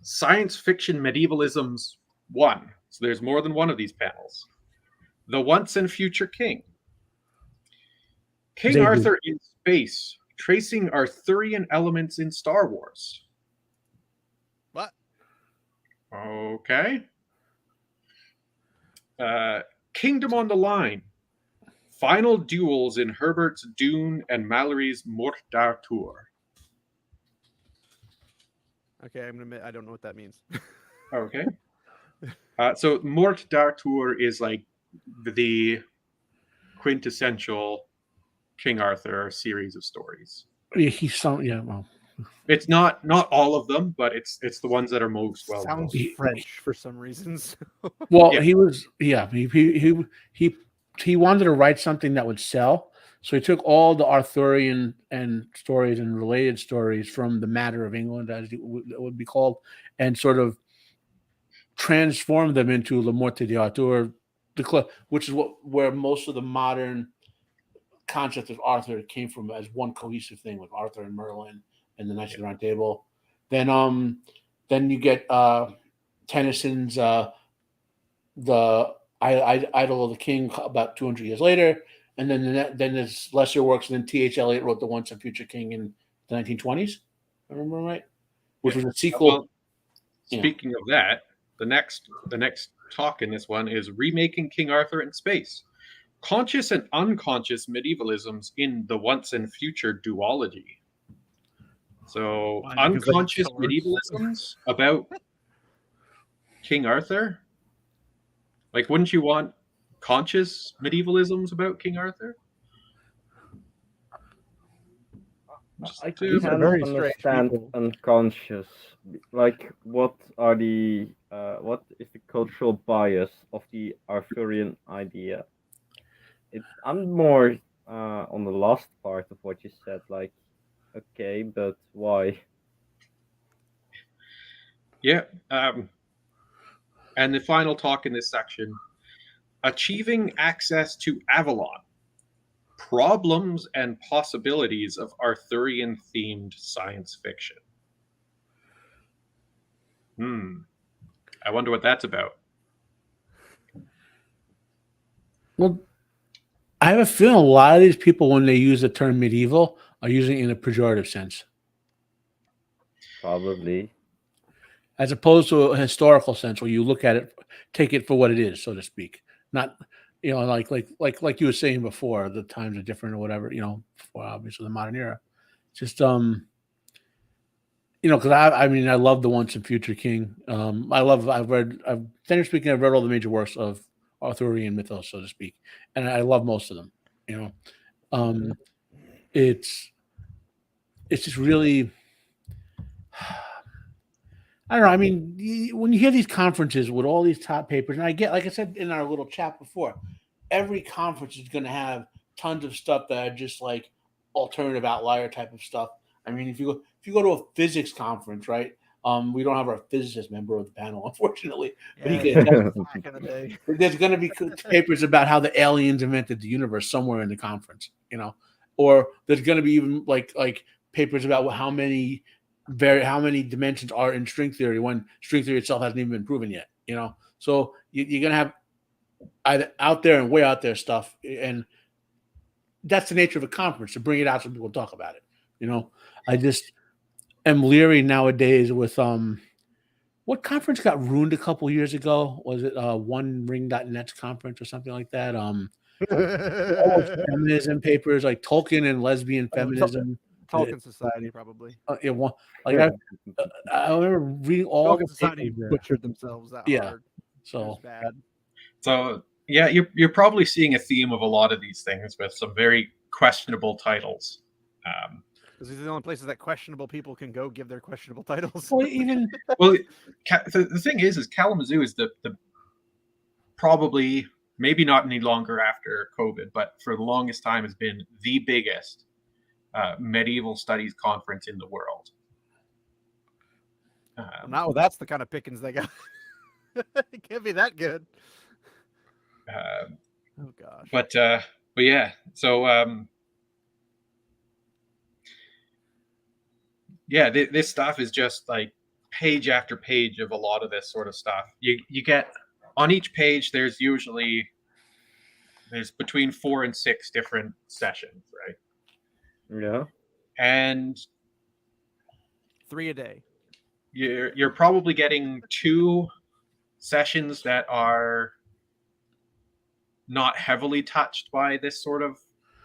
Science Fiction Medievalisms 1. So there's more than one of these panels. The Once and Future King. King Arthur in Space, tracing Arthurian elements in Star Wars. What? Okay. Kingdom on the Line. Final duels in Herbert's Dune and Mallory's Morte d'Arthur. Okay, I'm gonna admit I don't know what that means. Okay. So Morte d'Arthur is like the quintessential King Arthur series of stories. Yeah, well, It's not all of them, but it's the ones that are most well known. Sounds French for some reasons. well, Yeah. He wanted to write something that would sell, so he took all the Arthurian and stories and related stories from the Matter of England, as it would be called, and sort of transformed them into Le Morte d'Arthur, which is where most of the modern concept of Arthur came from as one cohesive thing with Arthur and Merlin and the Knights of the Round Table. Then you get Tennyson's the Idol of the King about 200 years later, and then there's lesser works. And then T.H. Eliot wrote The Once and Future King in the 1920s. If I remember right, which was a sequel. Well, speaking of that, the next talk in this one is remaking King Arthur in space. Conscious and unconscious medievalisms in the Once and Future duology. So unconscious medievalisms about King Arthur. Like, wouldn't you want conscious medievalisms about King Arthur? I These are can't very strange understand people. unconscious. Like, what is the cultural bias of the Arthurian idea? I'm more on the last part of what you said. Like, okay, but why? Yeah. And the final talk in this section: achieving access to Avalon. Problems and possibilities of Arthurian-themed science fiction. I wonder what that's about. Well, I have a feeling a lot of these people, when they use the term medieval, are using it in a pejorative sense, Probably. as opposed to a historical sense where you look at it, take it for what it is, so to speak. Not, like you were saying before, the times are different or whatever. For obviously the modern era. Just because I mean, I love the Once and Future King. Generally speaking, I've read all the major works of Arthurian mythos, so to speak, and I love most of them. It's just really, I don't know. I mean, when you hear these conferences with all these top papers, and like I said in our little chat before, every conference is going to have tons of stuff that are just like alternative outlier type of stuff. I mean, if you go to a physics conference, right? We don't have our physicist member of the panel, unfortunately, but he can attest. Back in the day. There's going to be papers about how the aliens invented the universe somewhere in the conference, or there's going to be even like papers about how many dimensions are in string theory when string theory itself hasn't even been proven yet. So you're going to have either out there and way out there stuff, and that's the nature of a conference, to bring it out so people talk about it. I just am leery nowadays with what conference got ruined a couple years ago? Was it OneRing.net's conference or something like that? All feminism papers like Tolkien and lesbian feminism. Tolkien Society, probably. I remember reading all Tolkien the Society papers there. butchered themselves that hard. It So was bad. So yeah, you're probably seeing a theme of a lot of these things with some very questionable titles. Because these are the only places that questionable people can go give their questionable titles. well, The thing is Kalamazoo is the probably, maybe not any longer after COVID, but for the longest time has been the biggest medieval studies conference in the world. Now that's the kind of pickings they got. It can't be that good. Oh gosh. But yeah, so yeah, this stuff is just like page after page of a lot of this sort of stuff. You get on each page, there's between 4 and 6 different sessions, right? Yeah. And 3 a day. You're probably getting 2 sessions that are not heavily touched by this sort of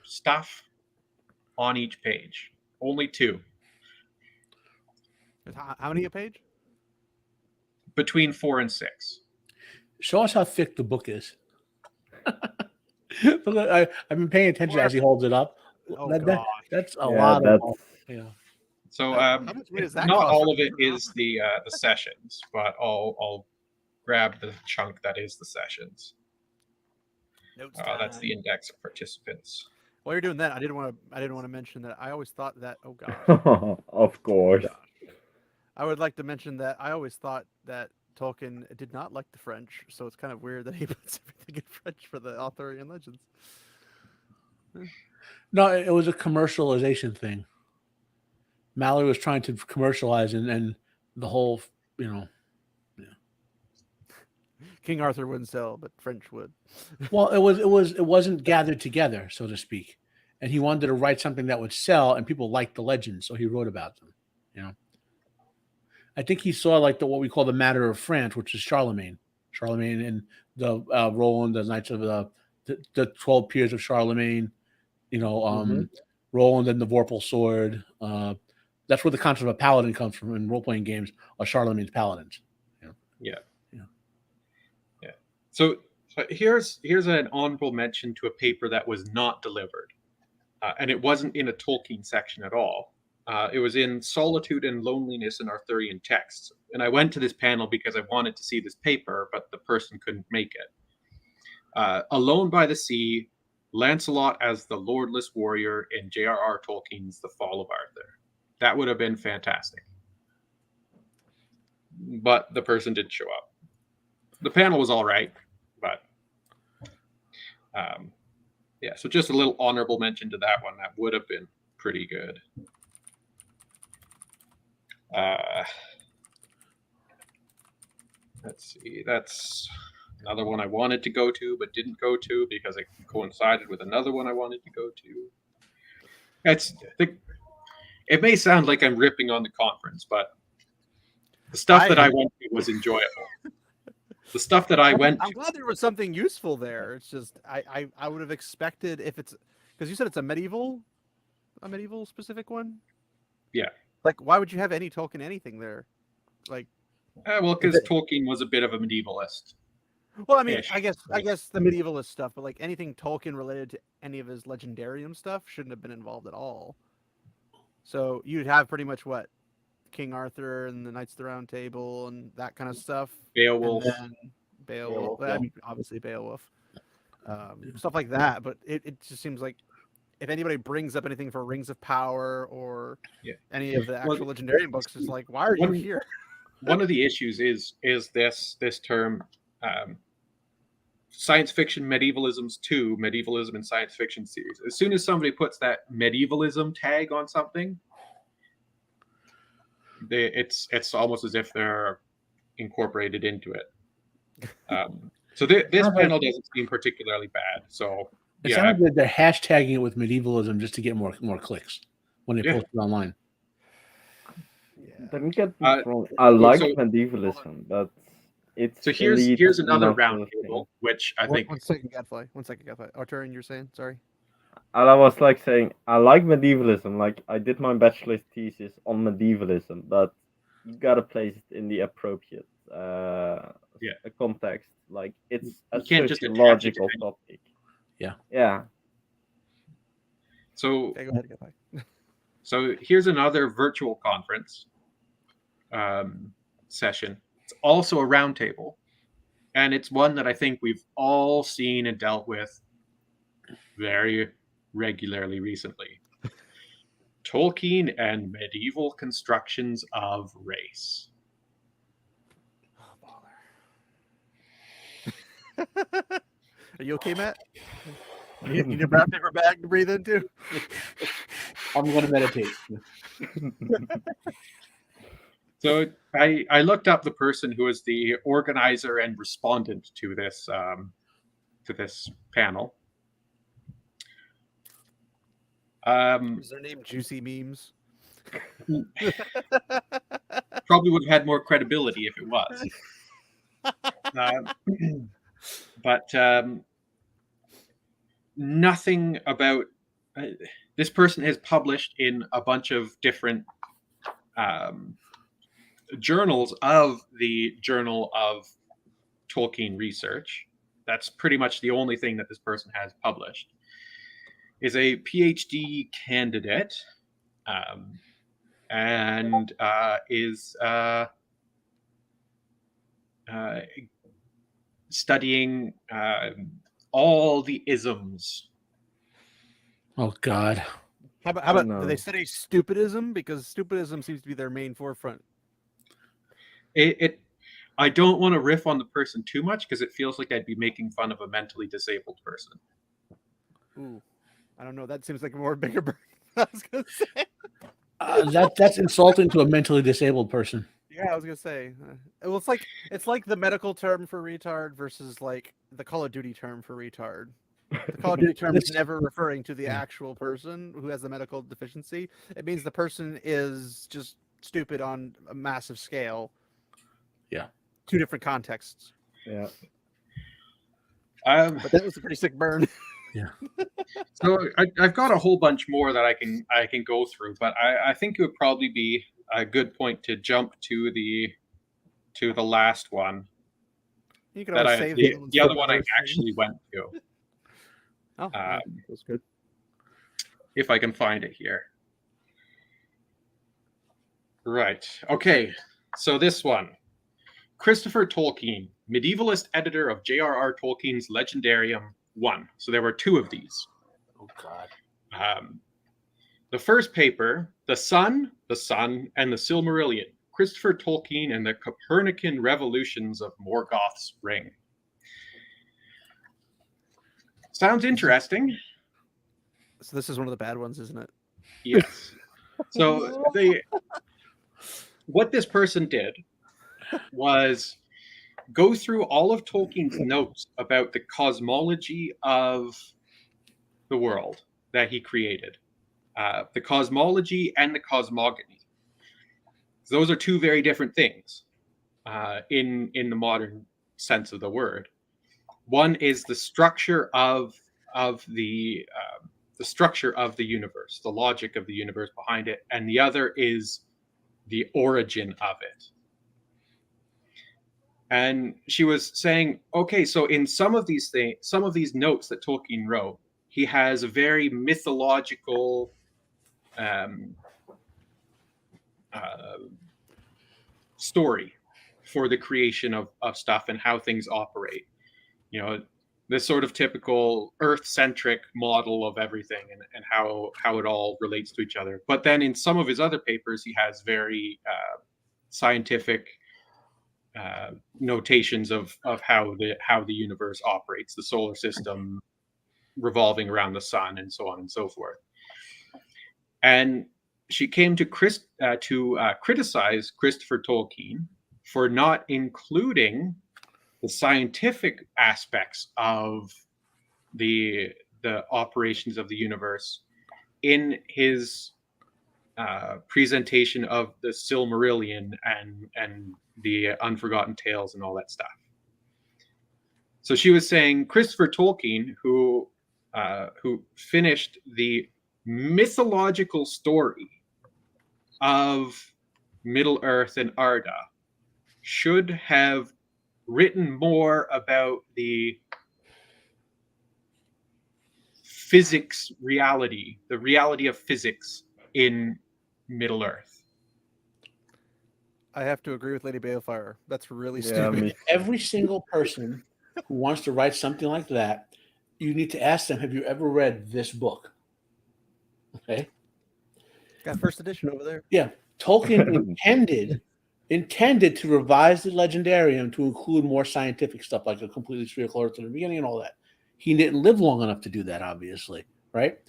stuff on each page. Only 2. How many a page? Between 4 and 6. show us how thick the book is. I've been paying attention as he holds it up. Oh gosh. That's a lot of. So How much weight does that not cost? all of it is the sessions, but I'll grab the chunk that is the sessions. Notes That's time. the index of participants. While you're doing that, I didn't want to mention that I always thought that. Oh gosh. Of course. I would like to mention that I always thought that Tolkien did not like the French, so it's kind of weird that he puts everything in French for the Arthurian legends. No, it was a commercialization thing. Mallory was trying to commercialize, and the whole, King Arthur wouldn't sell, but French would. Well, it wasn't gathered together, so to speak, and he wanted to write something that would sell, and people liked the legends, so he wrote about them. I think he saw like what we call the Matter of France, which is Charlemagne and the Roland, the Knights of the 12 Peers of Charlemagne. Roland and the Vorpal sword. That's where the concept of a paladin comes from in role-playing games, are Charlemagne's paladins. Yeah. So So here's an honorable mention to a paper that was not delivered, and it wasn't in a Tolkien section at all. It was in Solitude and Loneliness in Arthurian Texts, and I went to this panel because I wanted to see this paper, but the person couldn't make it. Alone by the Sea, Lancelot as the Lordless Warrior in J.R.R. Tolkien's The Fall of Arthur. That would have been fantastic. But the person didn't show up. The panel was all right, but yeah, so just a little honorable mention to that one. That would have been pretty good. Let's see, that's another one I wanted to go to but didn't go to because it coincided with another one I wanted to go to. It may sound like I'm ripping on the conference, but the stuff that I went to was enjoyable. The stuff that I went to. I'm glad there was something useful there. It's just I would have expected if it's because you said it's a medieval specific one. Yeah. Like, why would you have any Tolkien anything there? Like, well, because Tolkien was a bit of a medievalist. Well, I mean, I guess the medievalist stuff, but like anything Tolkien related to any of his legendarium stuff shouldn't have been involved at all. So you'd have pretty much what King Arthur and the Knights of the Round Table and that kind of stuff. Beowulf. Beowulf. I mean, obviously Beowulf. Stuff like that. But it just seems like if anybody brings up anything for Rings of Power or any of the actual legendarium books, it's like, why are you here? One of the issues is this term, science fiction medievalisms 2, medievalism and science fiction series. As soon as somebody puts that medievalism tag on something, it's almost as if they're incorporated into it. So this panel doesn't seem particularly bad. So it sounds like they're hashtagging it with medievalism just to get more clicks when they post it online. Don't get me wrong. I like medievalism, but it's so here's another round table, which I think. One second, Gadfly. Arthur, you're saying? Sorry. I was like saying I like medievalism. Like I did my bachelor's thesis on medievalism, but you gotta place it in the appropriate context. Like it's a sociological topic. Yeah. Yeah. So okay, go ahead, Gadfly. So here's another virtual conference session. It's also a roundtable, and it's one that I think we've all seen and dealt with very regularly recently. Tolkien and medieval constructions of race. Oh, bother. Are you okay, Matt? You need a brown paper bag to breathe into? I'm going to meditate. So I looked up the person who is the organizer and respondent to this panel. Is their name Juicy Memes? Probably would have had more credibility if it was. But nothing about this person has published in a bunch of different journals of the Journal of Tolkien Research. That's pretty much the only thing that this person has published. Is a PhD candidate and is studying all the isms. Oh God! How about do they study stupidism? Because stupidism seems to be their main forefront. I don't want to riff on the person too much because it feels like I'd be making fun of a mentally disabled person. Ooh, I don't know. That seems like a more bigger burden. I was gonna say that's insulting to a mentally disabled person. Yeah, I was gonna say. Well, it's like the medical term for retard versus like the Call of Duty term for retard. The Call of Duty term is never referring to the actual person who has the medical deficiency. It means the person is just stupid on a massive scale. Yeah. Two different contexts. Yeah. But that was a pretty sick burn. Yeah. So I've got a whole bunch more that I can go through, but I think it would probably be a good point to jump to the last one. You can that always I save the other one I actually went to. Oh, yeah, that's good. If I can find it here. Right. Okay. So this one. Christopher Tolkien, medievalist editor of J.R.R. Tolkien's Legendarium 1. So there were 2 of these. Oh God. The first paper, The Sun, and the Silmarillion, Christopher Tolkien and the Copernican Revolutions of Morgoth's Ring. Sounds interesting. So this is one of the bad ones, isn't it? Yes. So what this person did was go through all of Tolkien's notes about the cosmology of the world that he created. The cosmology and the cosmogony. Those are 2 very different things in the modern sense of the word. One is the structure of the structure of the universe, the logic of the universe behind it, and the other is the origin of it. And she was saying, okay, so in some of these things, some of these notes that Tolkien wrote, he has a very mythological story for the creation of stuff and how things operate. You know, this sort of typical Earth-centric model of everything and how it all relates to each other. But then in some of his other papers, he has very scientific notations of how the universe operates, the solar system revolving around the sun, and so on and so forth. And she came to criticize Christopher Tolkien for not including the scientific aspects of the operations of the universe in his presentation of the Silmarillion and the Unforgotten Tales and all that stuff. So she was saying Christopher Tolkien, who finished the mythological story of Middle Earth and Arda, should have written more about the physics reality, the reality of physics in Middle Earth. I have to agree with Lady Balefire. That's really Yeah, stupid. Every single person who wants to write something like that, you need to ask them, have you ever read this book? Okay. Got first edition over there. Yeah. Tolkien intended to revise the Legendarium to include more scientific stuff, like a completely spherical Earth in the beginning and all that. He didn't live long enough to do that, obviously, right?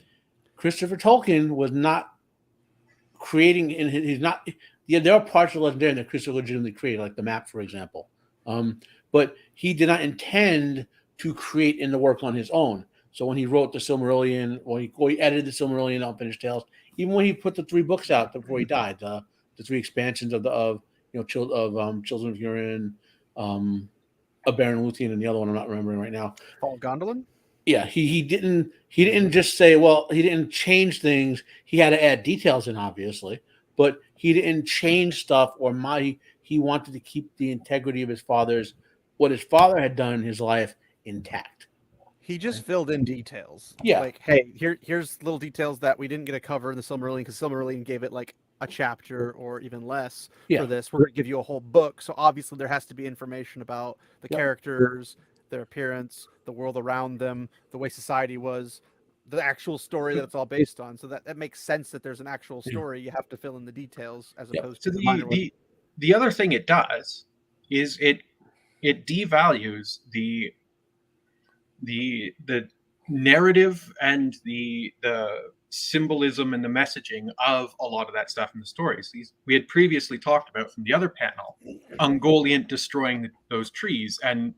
Christopher Tolkien was not creating, there are parts of the Legendarium that Christopher legitimately created, like the map, for example. But he did not intend to create in the work on his own. So when he wrote the Silmarillion, or he edited the Silmarillion, Unfinished Tales, even when he put the 3 books out before he died, the 3 expansions of Children of Hurin, a Baron Luthien, and the other one I'm not remembering right now. Paul Gondolin? Yeah, he didn't just say, well, he didn't change things. He had to add details in, obviously, but he didn't change stuff he wanted to keep the integrity of what his father had done in his life intact. He just filled in details. Yeah. Like, hey, here's little details that we didn't get to cover in the Silmarillion because Silmarillion gave it like a chapter or even less for this. We're going to give you a whole book. So obviously there has to be information about the characters, their appearance, the world around them, the way society was, the actual story that it's all based on. So that makes sense that there's an actual story. You have to fill in the details as opposed to the other thing it does is it devalues the narrative and the symbolism and the messaging of a lot of that stuff in the stories. We had previously talked about from the other panel, Ungoliant destroying those trees, and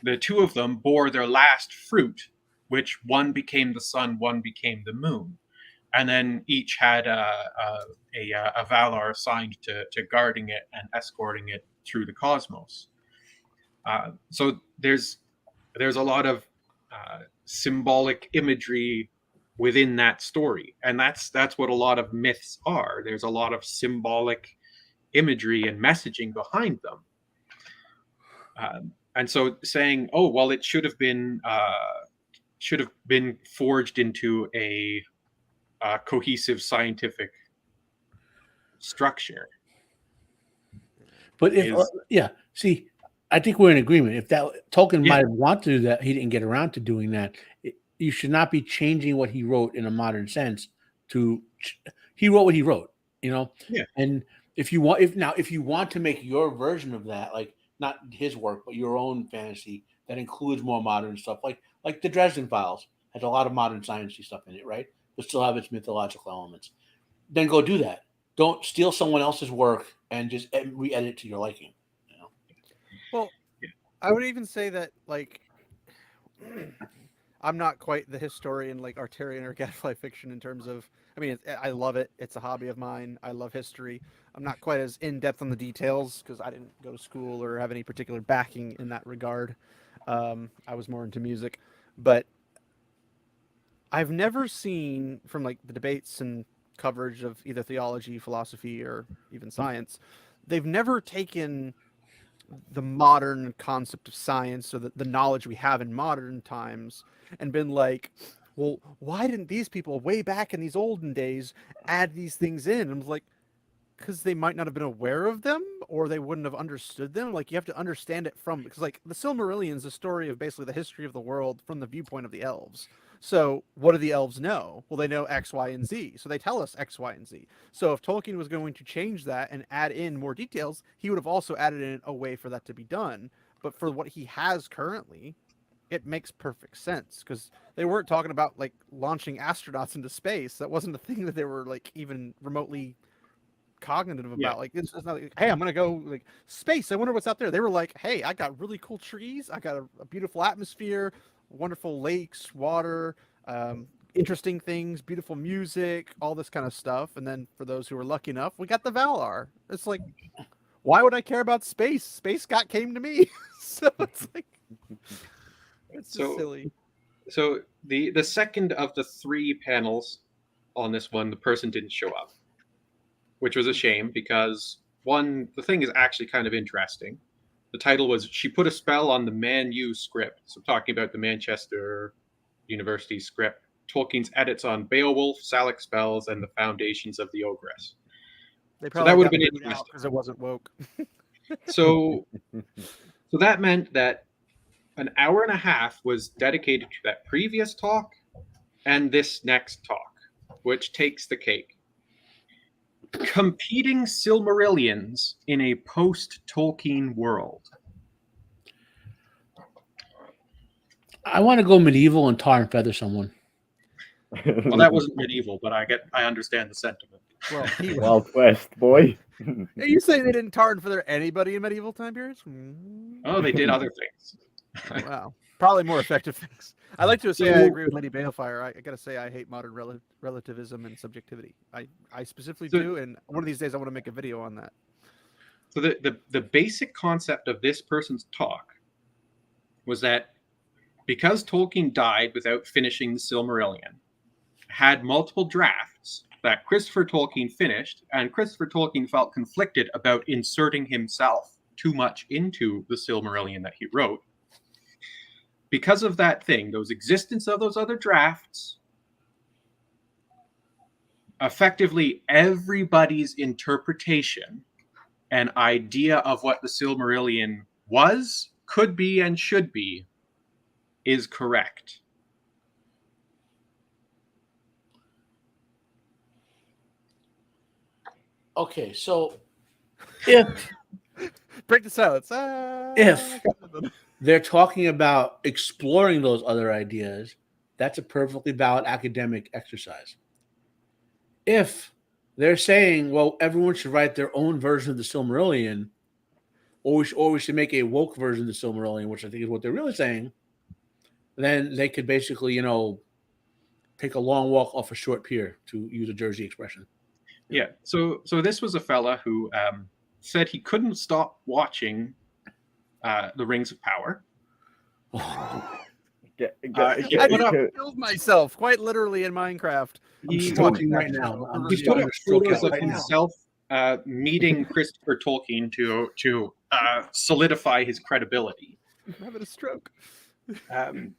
the 2 of them bore their last fruit, which one became the sun, one became the moon, and then each had a Valar assigned to guarding it and escorting it through the cosmos. So there's a lot of symbolic imagery within that story, and that's what a lot of myths are. There's a lot of symbolic imagery and messaging behind them. and so saying, oh well, it should have been forged into a cohesive scientific structure. But if see, I think we're in agreement. If that Tolkien might have wanted to do that, he didn't get around to doing that. You should not be changing what he wrote in a modern sense. He wrote what he wrote, you know. Yeah. And if you want to make your version of that, like not his work, but your own fantasy that includes more modern stuff, like the Dresden Files has a lot of modern sciencey stuff in it, right? But still have its mythological elements. Then go do that. Don't steal someone else's work and just re-edit it to your liking. You know? Well, I would even say that, like, I'm not quite the historian like Arturian or GadflyFiction in terms of, I mean, I love it. It's a hobby of mine. I love history. I'm not quite as in-depth on the details because I didn't go to school or have any particular backing in that regard. I was more into music. But I've never seen, from like the debates and coverage of either theology, philosophy, or even science, they've never taken the modern concept of science or the knowledge we have in modern times and been like, well, why didn't these people way back in these olden days add these things in? And I was like, because they might not have been aware of them or they wouldn't have understood them. Like, you have to understand it from, because like the Silmarillion is a story of basically the history of the world from the viewpoint of the elves. So what do the elves know? Well, they know X, Y, and Z. So they tell us X, Y, and Z. So if Tolkien was going to change that and add in more details, he would have also added in a way for that to be done. But for what he has currently, it makes perfect sense because they weren't talking about like launching astronauts into space. That wasn't a thing that they were like even remotely cognitive about. Yeah. Like, it's not like, hey, I'm gonna go like space, I wonder what's out there. They were like, hey, I got really cool trees, I got a beautiful atmosphere, wonderful lakes, water, interesting things, beautiful music, all this kind of stuff. And then for those who were lucky enough, we got the Valar. It's like, why would I care about space? Space came to me. So it's like, it's just silly. So the second of the three panels on this one, the person didn't show up, which was a shame because one, the thing is actually kind of interesting. The title was "She Put a Spell on the Man U Script." So talking about the Manchester University script, Tolkien's edits on Beowulf, Salic spells, and the foundations of the Ogress. So that would have been interesting because it wasn't woke. So that meant that an hour and a half was dedicated to that previous talk and this next talk, which takes the cake. Competing Silmarillions in a post-Tolkien world. I want to go medieval and tar and feather someone. Well, that wasn't medieval, but I understand the sentiment. Well, Wild West, boy. Are you saying they didn't tar and feather anybody in medieval time periods? Oh, they did other things. Wow, probably more effective things. I like to say I agree with Lady Balefire. I gotta say I hate modern relativism and subjectivity. I specifically do, and one of these days I want to make a video on that. So the basic concept of this person's talk was that because Tolkien died without finishing the Silmarillion, had multiple drafts that Christopher Tolkien finished, and Christopher Tolkien felt conflicted about inserting himself too much into the Silmarillion that he wrote. Because of that thing, those existence of those other drafts, effectively everybody's interpretation and idea of what the Silmarillion was, could be, and should be is correct. Okay, so if break the silence. If they're talking about exploring those other ideas, that's a perfectly valid academic exercise. If they're saying, well, everyone should write their own version of the Silmarillion, or we should make a woke version of the Silmarillion, which I think is what they're really saying, then they could basically, take a long walk off a short pier, to use a Jersey expression. Yeah. So this was a fella who said he couldn't stop watching The Rings of Power. I killed myself quite literally in Minecraft. He's watching right now. He's put up photos of himself meeting Christopher Tolkien to solidify his credibility. I'm having a stroke. So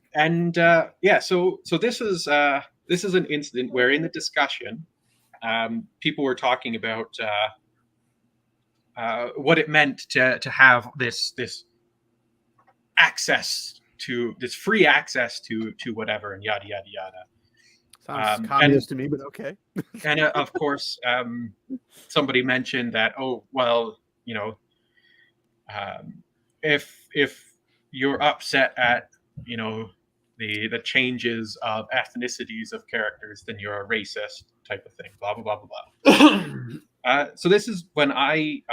this is an incident where in the discussion, people were talking about what it meant to have this access to this free access to whatever and yada yada yada. Sounds communist to me, but okay. And of course, somebody mentioned that, oh well, if you're upset at the changes of ethnicities of characters, then you're a racist type of thing. Blah blah blah blah blah. So this is when I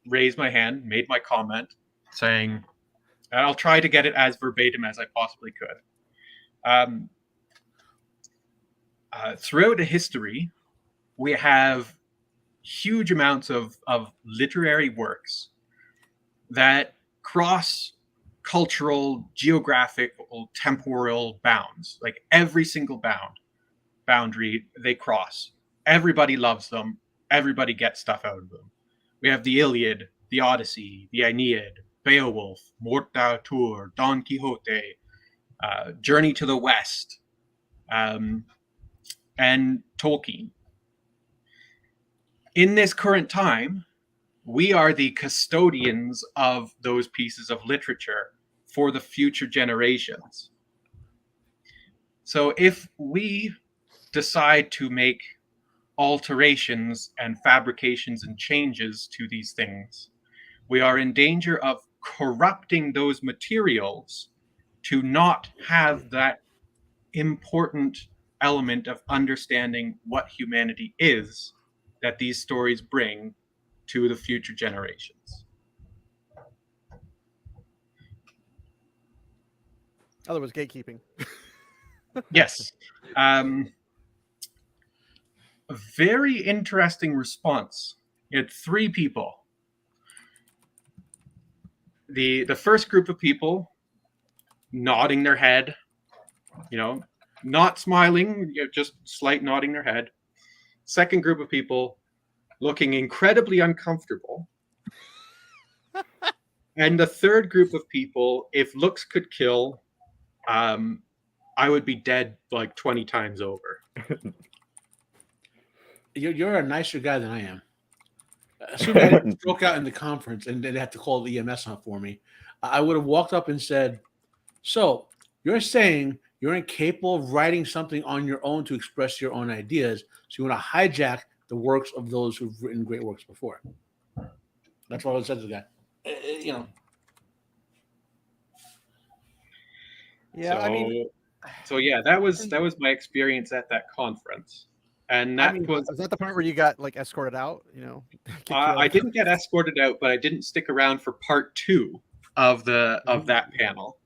raised my hand, made my comment, saying, and I'll try to get it as verbatim as I possibly could. Throughout the history, we have huge amounts of literary works that cross cultural, geographical, temporal bounds. Like every single boundary they cross. Everybody loves them. Everybody gets stuff out of them. We have the Iliad, the Odyssey, the Aeneid, Beowulf, Morte d'Arthur, Don Quixote, Journey to the West, and Tolkien. In this current time, we are the custodians of those pieces of literature for the future generations. So if we decide to make alterations and fabrications and changes to these things, we are in danger of corrupting those materials to not have that important element of understanding what humanity is that these stories bring to the future generations. Otherwise, gatekeeping. Yes. A very interesting response. You had three people. The first group of people nodding their head, not smiling, just slight nodding their head. Second group of people looking incredibly uncomfortable. And the third group of people, if looks could kill, I would be dead like 20 times over. You're a nicer guy than I am. Assuming I didn't stroke out in the conference and they'd have to call the EMS on for me, I would have walked up and said, so you're saying you're incapable of writing something on your own to express your own ideas, so you want to hijack the works of those who've written great works before. That's what I would say to the guy. Yeah, so yeah, that was my experience at that conference. And that was that the part where you got like escorted out? I didn't get escorted out, but I didn't stick around for part 2 of that panel.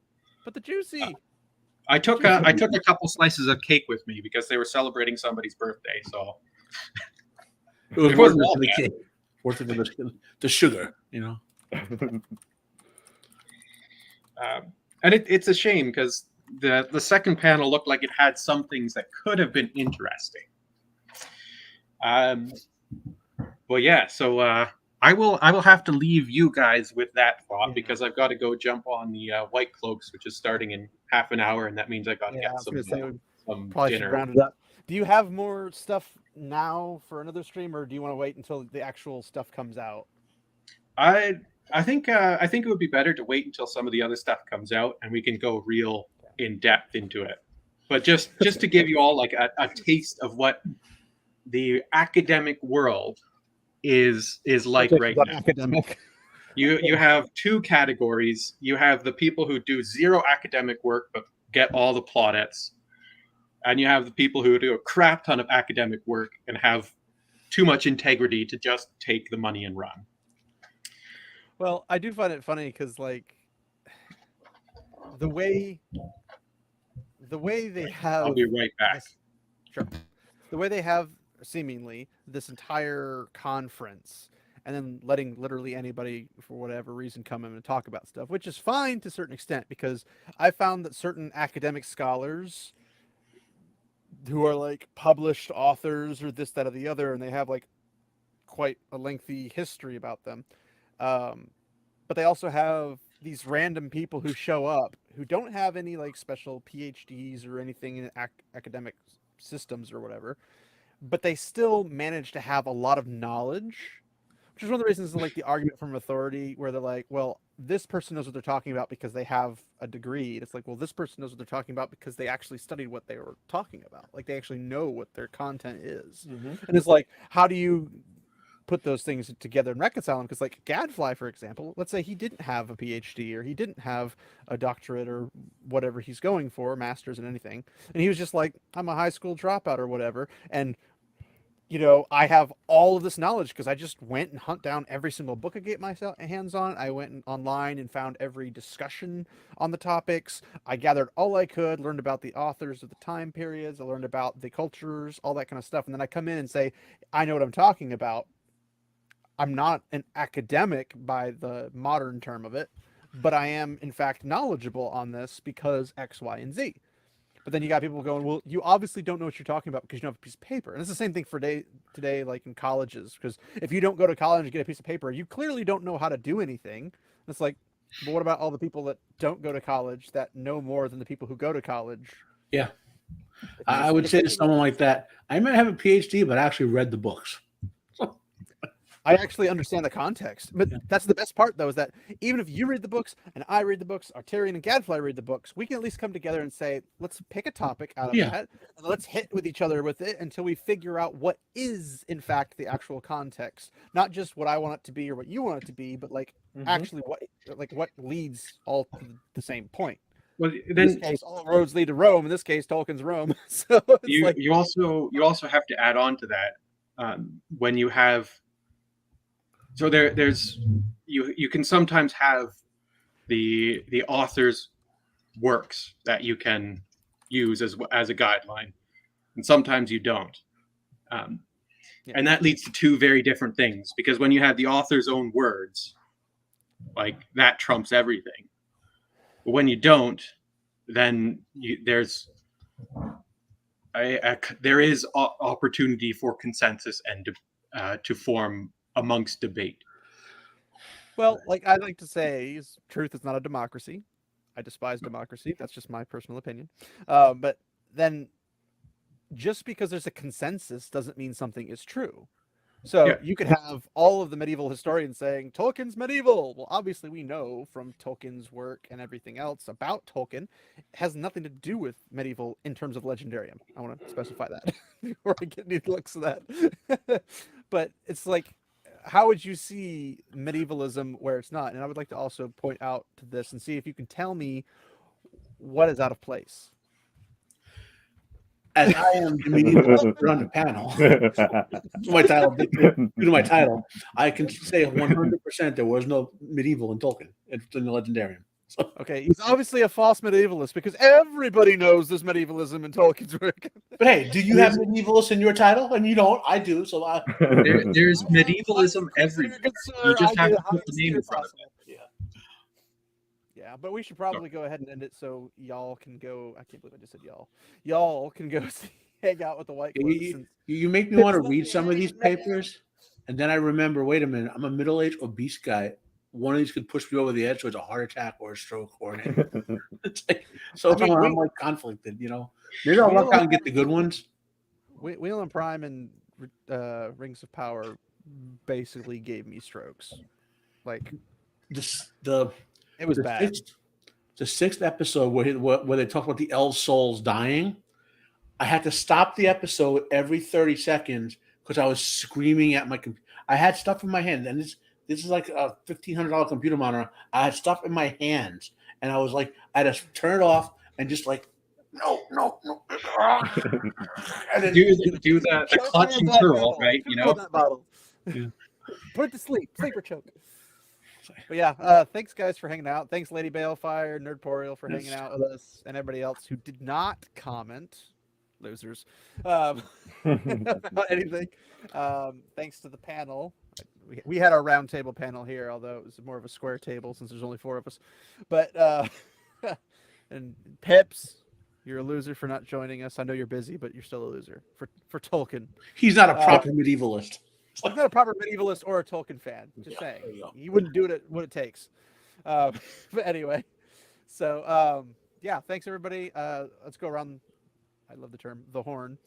But the juicy. I took a couple slices of cake with me because they were celebrating somebody's birthday. So it was worth it for the cake, worth it for the sugar, And it's a shame because the second panel looked like it had some things that could have been interesting. Well, yeah. So I will have to leave you guys with that thought because I've got to go jump on the White Cloaks, which is starting in half an hour, and that means I got to get some dinner. Round it up. Do you have more stuff now for another stream, or do you want to wait until the actual stuff comes out? I think it would be better to wait until some of the other stuff comes out, and we can go real in depth into it. But just to give you all like a taste of what the academic world is like right now. Academic. You have 2 categories. You have the people who do zero academic work but get all the plaudits, and you have the people who do a crap ton of academic work and have too much integrity to just take the money and run. Well, I do find it funny because like the way they have. I'll be right back. Sure. The way they have seemingly this entire conference and then letting literally anybody for whatever reason come in and talk about stuff, which is fine to a certain extent, because I found that certain academic scholars who are like published authors or this, that, or the other, and they have like quite a lengthy history about them. But they also have these random people who show up who don't have any like special PhDs or anything in academic systems or whatever, but they still manage to have a lot of knowledge, which is one of the reasons like the argument from authority where they're like, well, this person knows what they're talking about because they have a degree. And it's like, well, this person knows what they're talking about because they actually studied what they were talking about. Like they actually know what their content is. And it's like, how do you put those things together and reconcile them? Because like Gadfly, for example, let's say he didn't have a PhD or he didn't have a doctorate or whatever he's going for, master's in anything, and he was just like, I'm a high school dropout or whatever, and you know, I have all of this knowledge because I just went and hunt down every single book I get my hands on. I went online and found every discussion on the topics. I gathered all I could, learned about the authors of the time periods. I learned about the cultures, all that kind of stuff. And then I come in and say, I know what I'm talking about. I'm not an academic by the modern term of it, but I am, in fact, knowledgeable on this because X, Y, and Z. But then you got people going, well, you obviously don't know what you're talking about because you don't have a piece of paper. And it's the same thing for today, like in colleges, because if you don't go to college and get a piece of paper, you clearly don't know how to do anything. It's like, but what about all the people that don't go to college that know more than the people who go to college? Yeah. I would say to someone like that, I might have a PhD, but I actually read the books. I actually understand the context. But that's the best part, though, is that even if you read the books and I read the books, Arterian and Gadfly read the books, we can at least come together and say, let's pick a topic out of that and let's hit with each other with it until we figure out what is, in fact, the actual context. Not just what I want it to be or what you want it to be, but like actually what leads all to the same point. Well, then in this case, all roads lead to Rome. In this case, Tolkien's Rome. So it's you also have to add on to that when you have. So there's you can sometimes have the author's works that you can use as a guideline, and sometimes you don't, and that leads to two very different things. Because when you have the author's own words, like that trumps everything. But when you don't, then there is opportunity for consensus and to form amongst debate. Well, like I like to say, truth is not a democracy. I despise democracy. That's just my personal opinion. But then just because there's a consensus doesn't mean something is true. So you could have all of the medieval historians saying Tolkien's medieval. Well, obviously we know from Tolkien's work and everything else about Tolkien, it has nothing to do with medieval in terms of legendarium. I want to specify that before I get any looks of that. But it's like, how would you see medievalism where it's not? And I would like to also point out to this and see if you can tell me what is out of place. As I am the medievalist on the panel, due to my title, I can say 100% there was no medieval in Tolkien. It's in the Legendarium. So. Okay, he's obviously a false medievalist because everybody knows there's medievalism in Tolkien's work. But hey, do you have medievalists in your title? And you don't. I do. So there's medievalism everywhere. You just have to put the name in front of it. Yeah, but we should probably go ahead and end it so y'all can go. I can't believe I just said y'all. Y'all can go hang out with the white cloaks. You make me want to read some of these papers, and then I remember, wait a minute, I'm a middle-aged obese guy. One of these could push me over the edge towards a heart attack or a stroke or anything. It's like, so I'm like conflicted, you know. Maybe I'll work out and get the good ones. Wheel and Prime and Rings of Power basically gave me strokes. Like it was bad. The sixth episode where they talk about the elf souls dying, I had to stop the episode every 30 seconds because I was screaming at my computer. I had stuff in my hand, and this is like a $1,500 computer monitor. I had stuff in my hands, and I was like, I had to turn it off and just like, no. And then do the clutch and curl, right? You know, that bottle. Put it to sleep, sleeper choke. But yeah, thanks guys for hanging out. Thanks Lady Balefire, Nerdporial for hanging out with us, and everybody else who did not comment. Losers. About anything. Thanks to the panel. We had our round table panel here, although it was more of a square table since there's only 4 of us. But and Pips, you're a loser for not joining us. I know you're busy, but you're still a loser for Tolkien. He's not a proper medievalist. He's not a proper medievalist or a Tolkien fan. Just saying, he wouldn't do it what it takes. But anyway, so yeah, thanks everybody. Let's go around. I love the term the horn.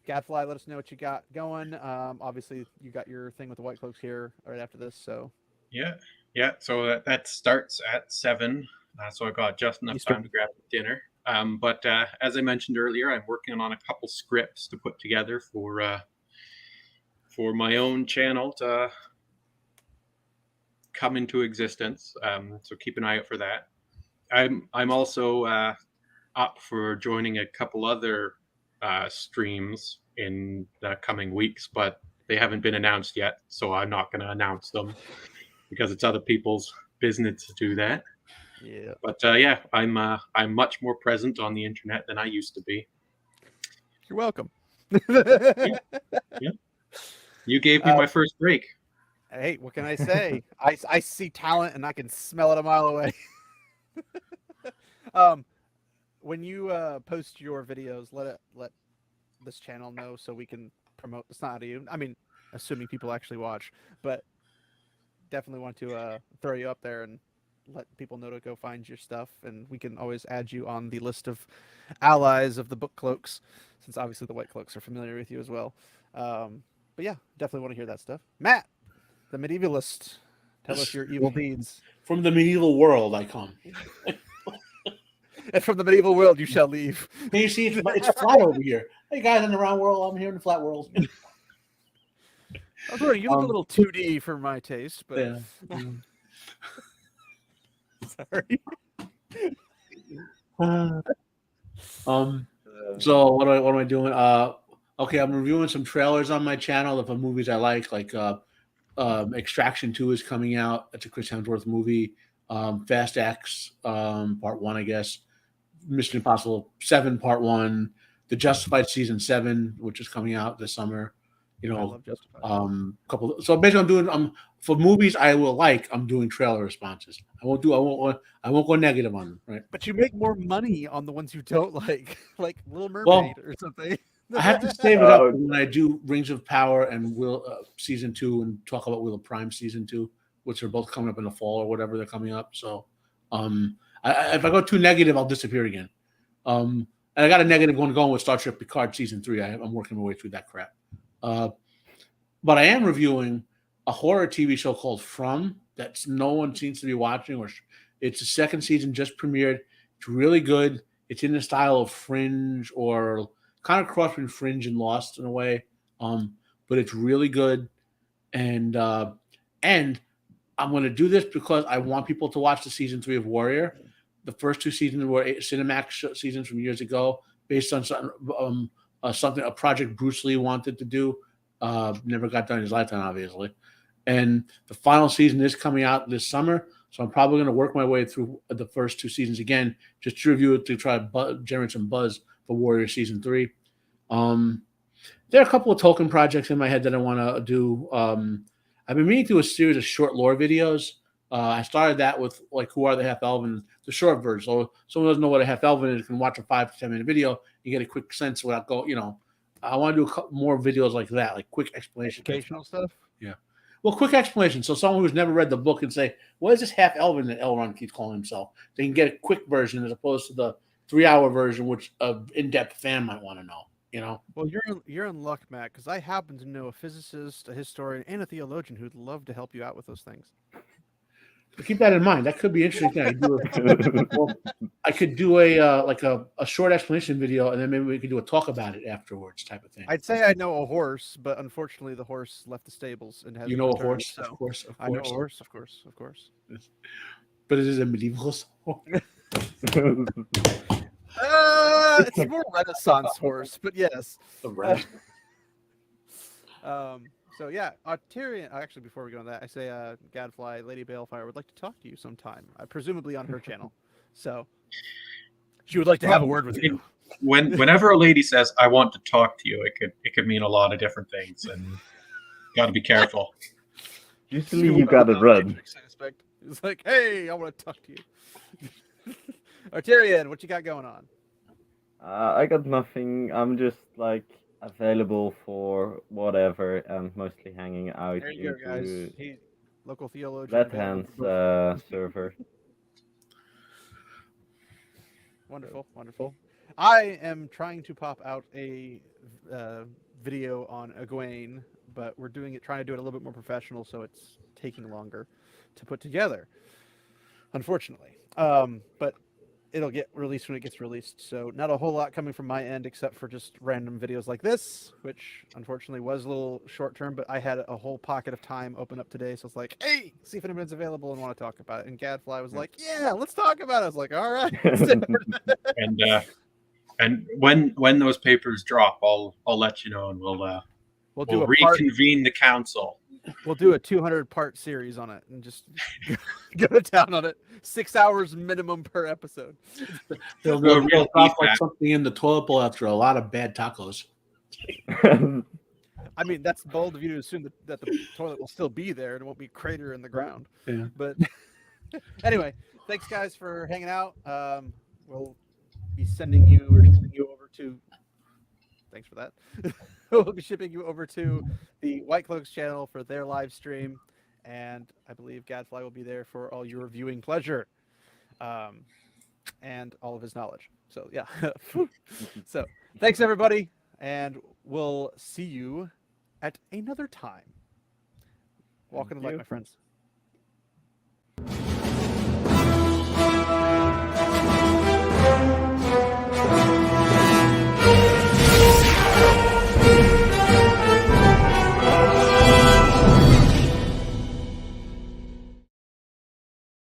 Gadfly, let us know what you got going. Obviously, you got your thing with the White Cloaks here right after this. So Yeah. So that starts at 7. So I got just enough Eastern. time to grab dinner. But as I mentioned earlier, I'm working on a couple scripts to put together for my own channel to come into existence. So keep an eye out for that. I'm also up for joining a couple other streams in the coming weeks, but they haven't been announced yet, so I'm not going to announce them because it's other people's business to do that. Yeah. But yeah, I'm much more present on the internet than I used to be. You're welcome. Yeah. You gave me my first break. Hey, what can I say? I see talent and I can smell it a mile away. When you post your videos, let this channel know so we can promote. It's not you. I mean, assuming people actually watch, but definitely want to throw you up there and let people know to go find your stuff, and we can always add you on the list of allies of the book cloaks, since obviously the White Cloaks are familiar with you as well. But yeah, definitely want to hear that stuff. Matt, the medievalist, tell us your evil deeds. From the medieval world, I come. And from the medieval world you shall leave. Hey, you see, it's flat over here. Hey, guys in the round world, I'm here in the flat world. I was wondering, you look a little 2D for my taste, but Yeah. sorry. So what am I doing? Okay, I'm reviewing some trailers on my channel of movies I like Extraction 2 is coming out. It's a Chris Hemsworth movie. Fast X, Part 1, I guess. Mission Impossible 7, Part 1. The Justified Season 7, which is coming out this summer. You know, I love Justified. couple. So basically, I'm doing for movies I will like. I'm doing trailer responses. I won't go negative on them, right? But you make more money on the ones you don't like Little Mermaid or something. I have to save it up when I do Rings of Power and Season 2 and talk about Wheel of Prime Season 2, which are both coming up in the fall or whatever they're coming up. So, if I go too negative, I'll disappear again. And I got a negative one going with Star Trek Picard Season 3. I'm working my way through that crap. But I am reviewing a horror TV show called From that no one seems to be watching. Or it's the second season just premiered. It's really good. It's in the style of Fringe or kind of cross between Fringe and Lost in a way. But it's really good. And I'm going to do this because I want people to watch the season 3 of Warrior. The first 2 seasons were Cinemax seasons from years ago, based on something a project Bruce Lee wanted to do. Never got done in his lifetime, obviously. And the final season is coming out this summer, so I'm probably going to work my way through the first 2 seasons again, just to review it to try to generate some buzz for Warrior Season 3. There are a couple of Tolkien projects in my head that I want to do. I've been meaning to do a series of short lore videos. I started that with Who Are the Half Elven, the short version. So someone doesn't know what a Half Elven is, can watch a 5 to 10 minute video. You get a quick sense without going. I want to do a couple more videos like that, like quick explanation. Educational stuff. Yeah. Well, quick explanation. So someone who's never read the book can say, "What is this Half Elven that Elrond keeps calling himself?" They can get a quick version as opposed to the 3-hour version, which an in-depth fan might want to know. Well, you're in luck, Matt, because I happen to know a physicist, a historian, and a theologian who'd love to help you out with those things. But keep that in mind. That could be interesting. I could do a short explanation video, and then maybe we could do a talk about it afterwards, type of thing. I'd say I know a horse, but unfortunately, the horse left the stables and has. You know a horse, so of course. I know a horse, of course. But it is a medieval song. It's more Renaissance horse, but yes. So yeah, Tyrion. Actually, before we go on that, I say Gadfly, Lady Balefire would like to talk to you sometime, presumably on her channel. So she would like to have a word with you. Whenever a lady says, "I want to talk to you," it could mean a lot of different things, and got to be careful. Usually, you got it run. It's like, hey, I want to talk to you. Tyrion, what you got going on? I got nothing. I'm just available for whatever and mostly hanging out. There you go, guys. local theologian. Red available. Hand's server. Wonderful, wonderful. I am trying to pop out a video on Egwene, but we're trying to do it a little bit more professional, so it's taking longer to put together, unfortunately. But it'll get released when it gets released. So not a whole lot coming from my end, except for just random videos like this, which unfortunately was a little short term, but I had a whole pocket of time open up today. So it's like, hey, see if anyone's available and want to talk about it. And Gadfly was like, yeah, let's talk about it. I was like, all right. And when those papers drop, I'll let you know, and we'll do a reconvene the council. We'll do a 200-part series on it and just go to town on it. 6 hours minimum per episode. They'll Do a real drop like feedback. something in the toilet bowl after a lot of bad tacos. I mean, that's bold of you to assume that the toilet will still be there and it won't be a crater in the ground. Yeah. But anyway, thanks guys for hanging out. We'll be sending you over to. Thanks for that. We'll be shipping you over to the White Cloaks channel for their live stream, and I believe Gadfly will be there for all your viewing pleasure, and all of his knowledge. So yeah. So thanks everybody, and we'll see you at another time. Walk in the light, my friends.